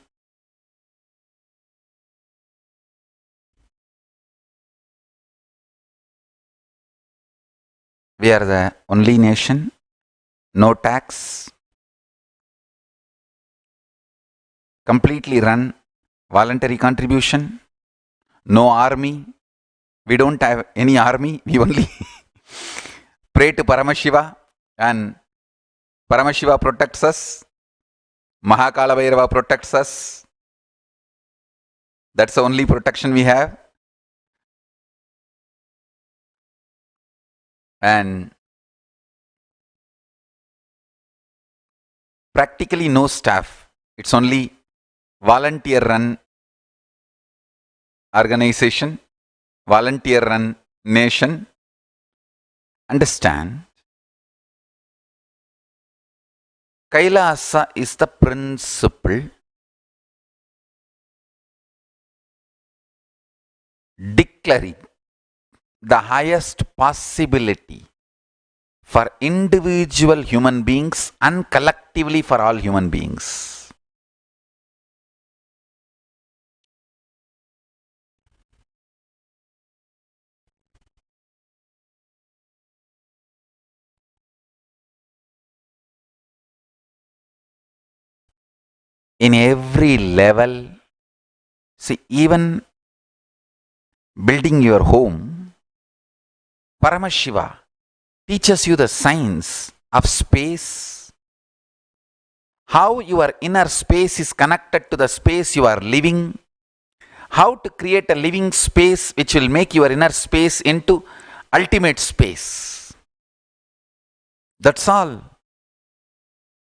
Speaker 6: We are the only nation, no tax, completely run voluntary contribution, no army. We don't have any army, we only pray to Paramashiva and Paramashiva protects us. Mahakala Bhairava protects us. That's the only protection we have. And practically no staff. It's only volunteer run organization, volunteer run nation. Understand? Kailasa is the principle declaring the highest possibility for individual human beings and collectively for all human beings. In every level, see, even building your home, Paramashiva teaches you the science of space, how your inner space is connected to the space you are living, how to create a living space which will make your inner space into ultimate space. That's all.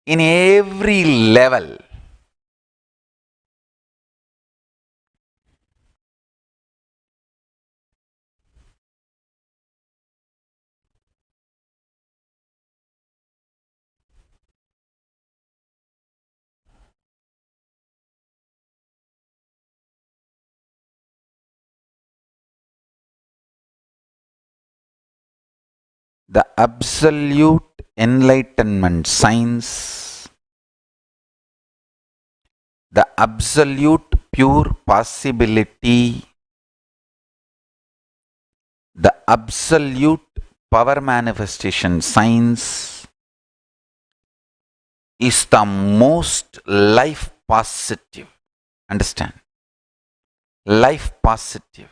Speaker 6: In every level. The absolute enlightenment science, the absolute pure possibility, the absolute power manifestation science is the most life positive. Understand? Life positive.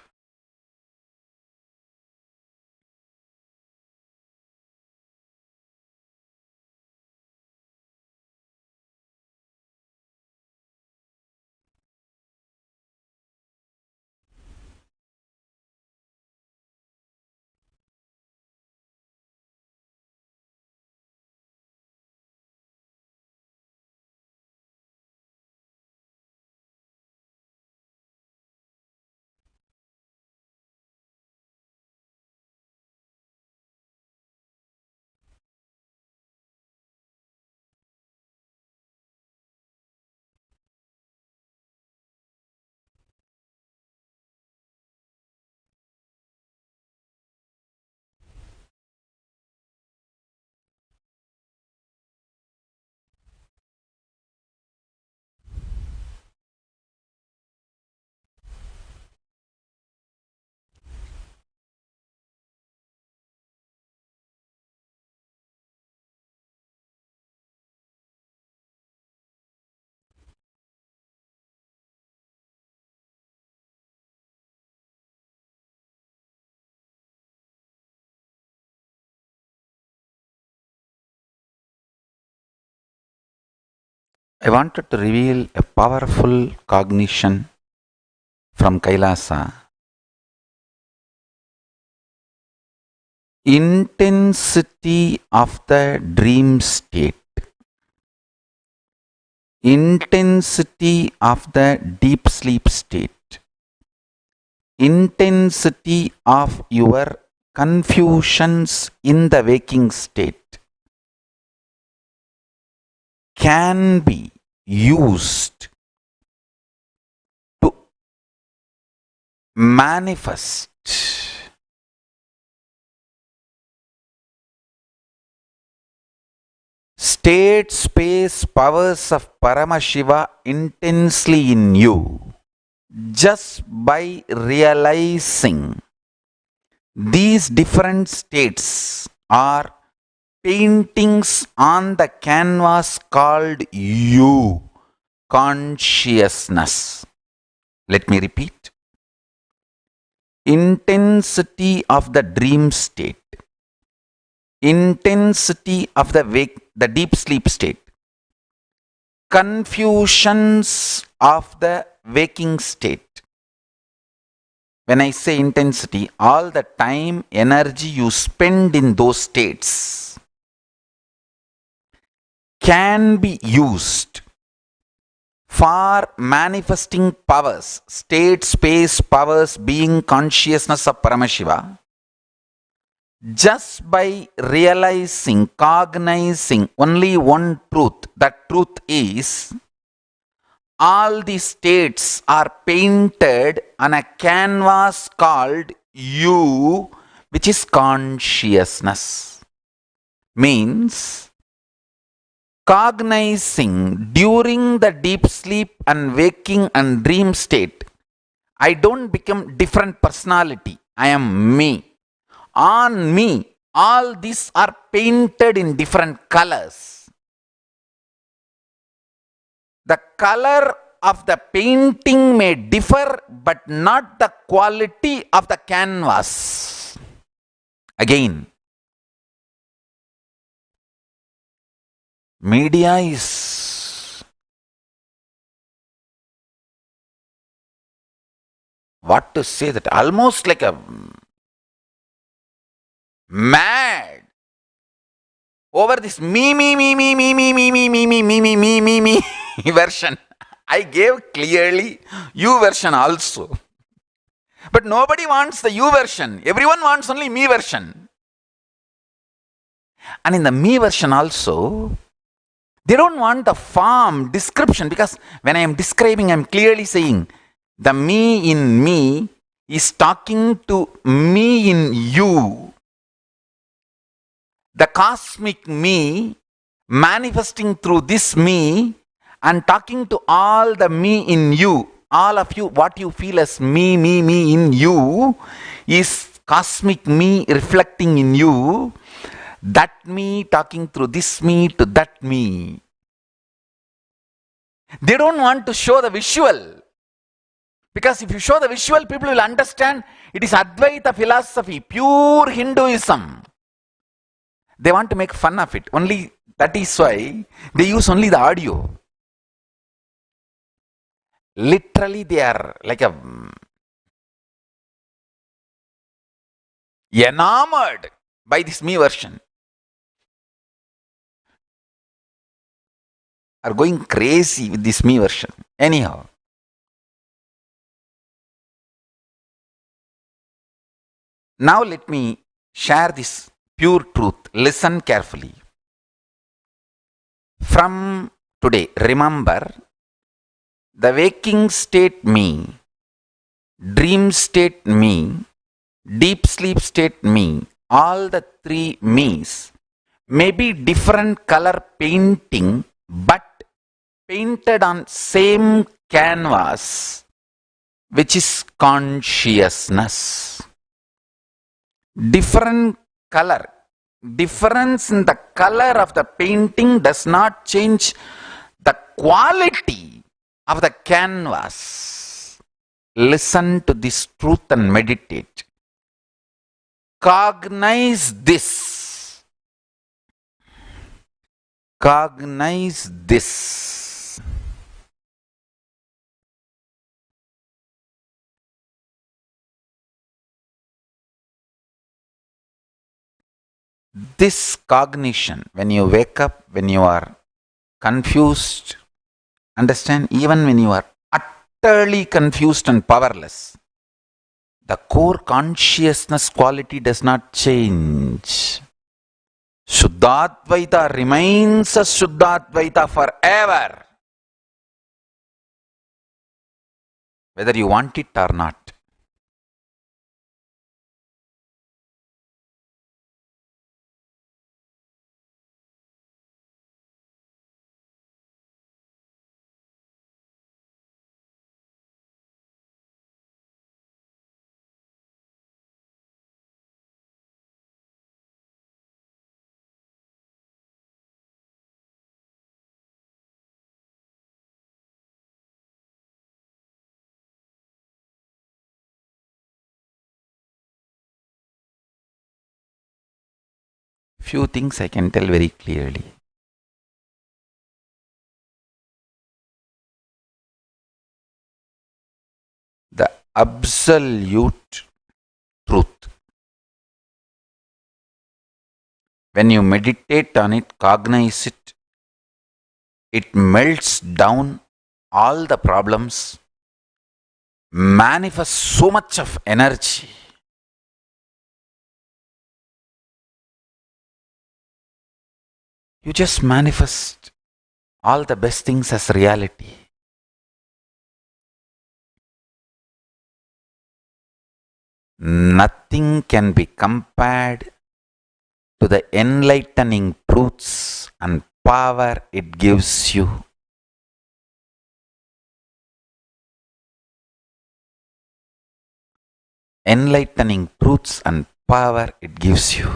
Speaker 6: I wanted to reveal a powerful cognition from Kailasa. Intensity of the dream state. Intensity of the deep sleep state. Intensity of your confusions in the waking state can be used to manifest state space powers of Paramashiva intensely in you just by realizing these different states are paintings on the canvas called you, consciousness. Let me repeat. Intensity of the dream state, intensity of the deep sleep state, confusions of the waking state. When I say intensity, all the time, energy you spend in those states can be used for manifesting powers, state space powers being consciousness of Paramashiva, just by realizing, cognizing only one truth. That truth is, all the states are painted on a canvas called you, which is consciousness. Means, cognizing during the deep sleep and waking and dream state, I don't become different personality. I am me. On me, all these are painted in different colors. The color of the painting may differ, but not the quality of the canvas. Again, media is what to say, that almost like a mad over this me version. I gave clearly you version also, but nobody wants the you version. Everyone wants only me version. And in the me version also, they don't want the form description, because when I am describing, I am clearly saying the me in me is talking to me in you. The cosmic me manifesting through this me and talking to all the me in you. All of you, what you feel as me in you is cosmic me reflecting in you. That me talking through this me to that me. They don't want to show the visual, because if you show the visual, people will understand it is Advaita philosophy, pure Hinduism. They want to make fun of it. Only that is why they use only the audio. Literally, they are like a enamored by this me version, are going crazy with this me version. Anyhow, now let me share this pure truth. Listen carefully. From today, remember, the waking state me, dream state me, deep sleep state me, all the three me's may be different color painting, but painted on same canvas, which is consciousness. Different color. Difference in the color of the painting does not change the quality of the canvas. Listen to this truth and meditate. Cognize this. Cognize this. This cognition, when you wake up, when you are confused, understand, even when you are utterly confused and powerless, the core consciousness quality does not change. Shuddhadvaita remains a Shuddhadvaita forever, whether you want it or not. Few things I can tell very clearly. The absolute truth. When you meditate on it, cognize it, it melts down all the problems, manifests so much of energy. You just manifest all the best things as reality. Nothing can be compared to the enlightening truths and power it gives you. Enlightening truths and power it gives you.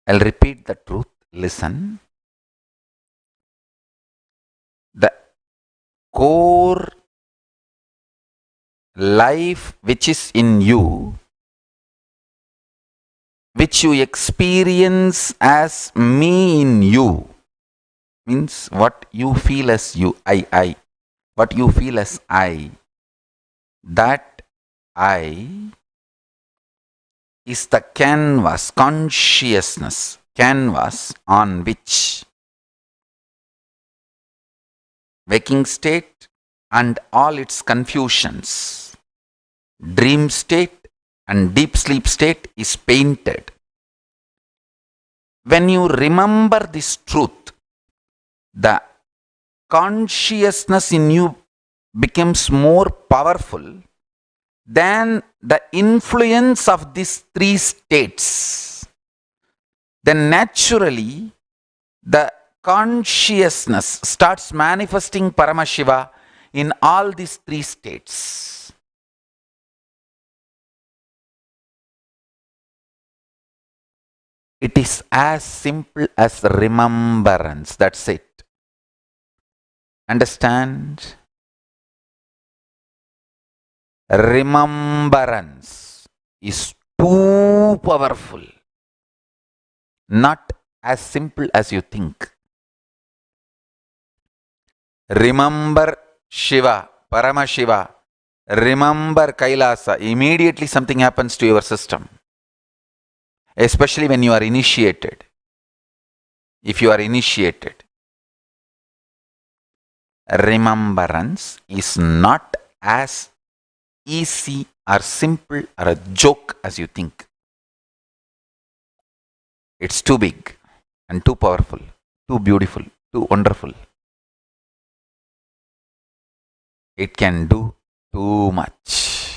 Speaker 6: I'll repeat the truth. Listen. The core life which is in you, which you experience as me in you, means what you feel as you, I. What you feel as I, that I is the canvas, consciousness, canvas on which waking state and all its confusions, dream state and deep sleep state is painted. When you remember this truth, the consciousness in you becomes more powerful than the influence of these three states. Then naturally, the consciousness starts manifesting Paramashiva in all these three states. It is as simple as remembrance. That's it. Understand? Remembrance is too powerful. Not as simple as you think. Remember Shiva, Paramashiva. Remember Kailasa. Immediately something happens to your system. Especially when you are initiated. If you are initiated. Remembrance is not as easy or simple or a joke as you think. It's too big and too powerful, too beautiful, too wonderful. It can do too much.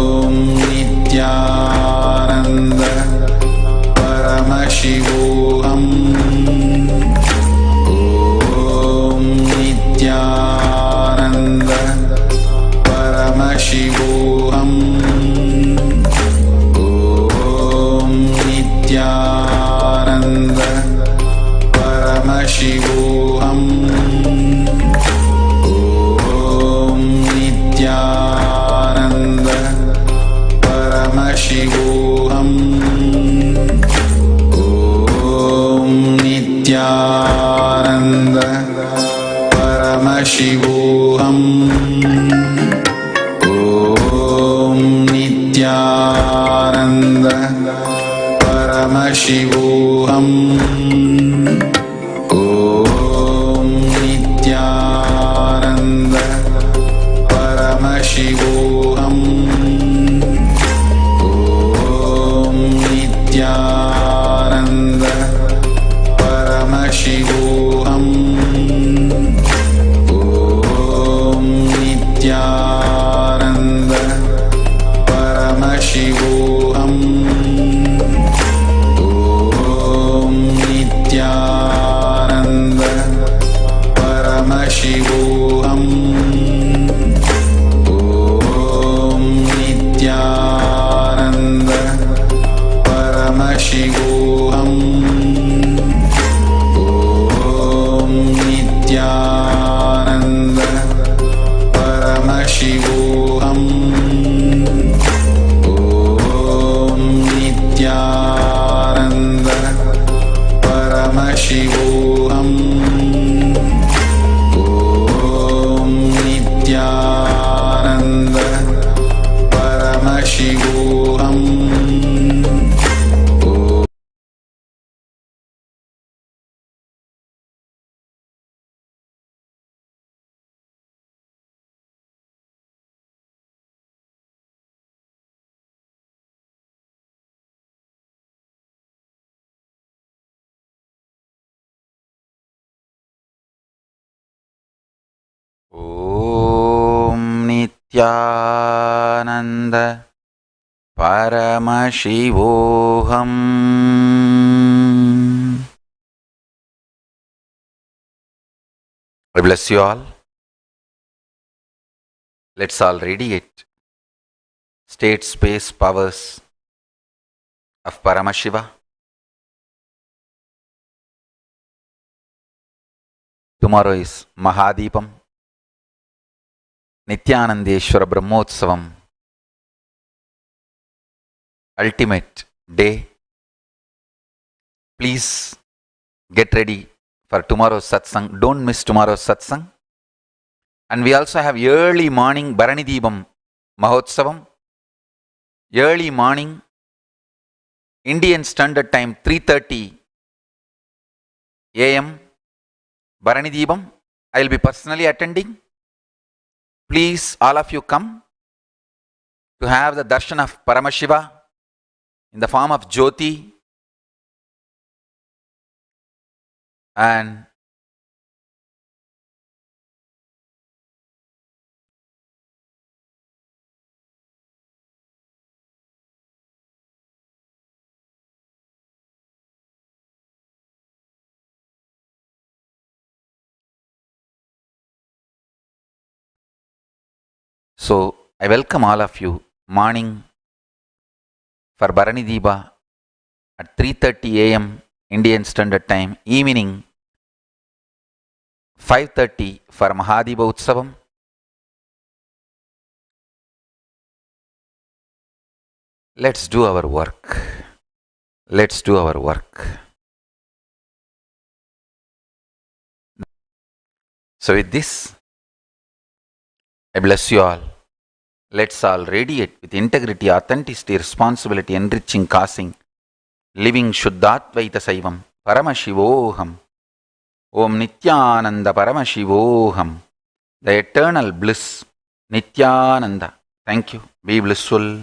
Speaker 8: परमशिवोऽहम् ॐ नित्यानन्द परमशिवोऽहम् ॐ नित्यानन्द परमशिवोऽहम् ॐ नित्यानन्द परमशिवोऽहम् ॐ नित्यानन्द परमशिवोऽहम् ॐ नित्यानन्द परमशिवोऽहम् ॐ नित्यानन्द परमशिवोऽहम् ॐ नित्यानन्द परमशिवोऽहम् ॐ नित्यानन्द परमशिवोऽहम् ॐ नित्यानन्द परमशिवोऽहम् ॐ नित्यानन्द परमशिवोऽहम्
Speaker 6: ॐ नित्यानन्द परमशिवोऽहम् I bless you all. Let's all radiate state space powers of Paramashiva. Tomorrow is Mahadipam, Nityanandeshwara Brahmotsavam, ultimate day. Please get ready for tomorrow's satsang. Don't miss tomorrow's satsang. And we also have early morning Bharanidibam Mahotsavam. Early morning, Indian Standard Time 3:30 AM. Bharanidibam. I will be personally attending. Please, all of you come to have the darshan of Paramashiva in the form of Jyoti. And so I welcome all of you morning for Bharanidibam at 3:30 AM Indian Standard Time, evening 5:30 for Mahadipa Utsavam. Let's do our work. Let's do our work. So with this, I bless you all. Let's all radiate with integrity, authenticity, responsibility, enriching, causing, living Shuddhatvaita Saivam, Paramashivoham, Om Nityananda Paramashivoham, the eternal bliss, Nityananda. Thank you. Be blissful.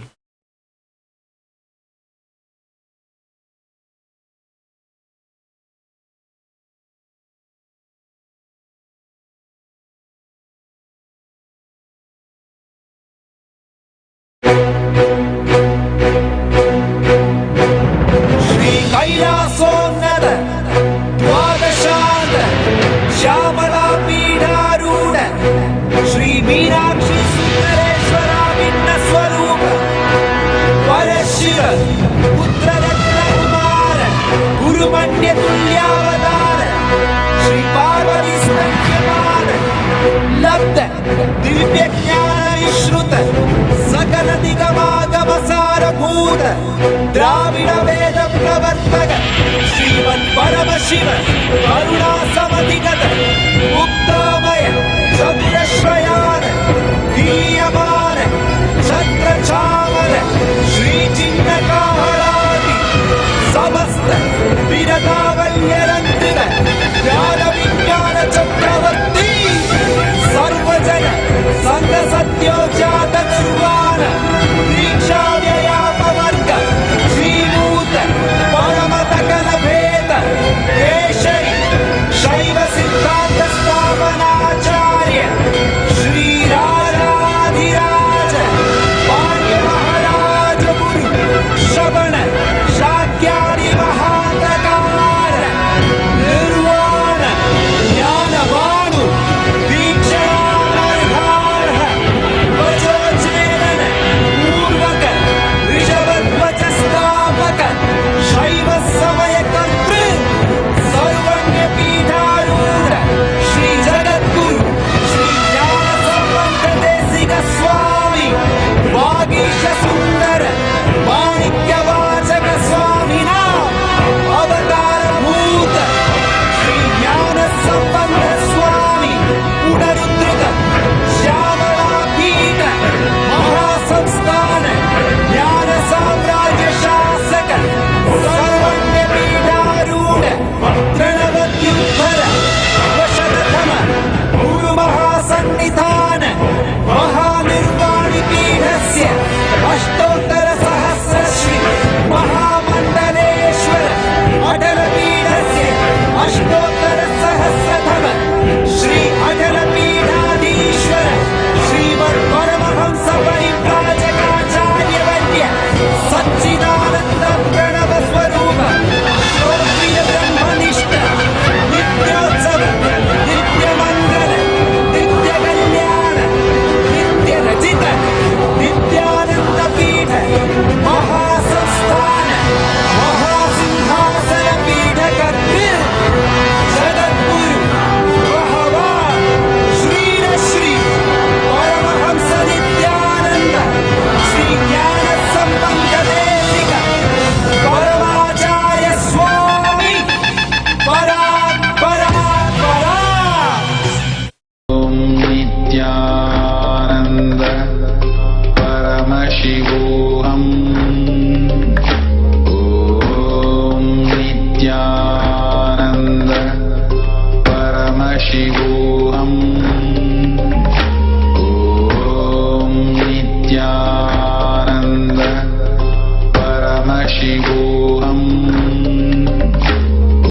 Speaker 2: Shri कैलासोन्नत द्वादशांत Shyamala पीठारूढ़ Shri Meenakshi सुंदरेश्वराभिन्न स्वरूप परशिव पुत्ररत्न कुमार गुरुमन्य तुल्यावतार श्री पार्वती स्तन्यपाद लब्ध दिव्य ज्ञान विश्रुत सकल निगमागम सार सारभूत द्राविड वेद प्रवर्तक श्रीमन् परमशिव करुणा समधिगत मुक्त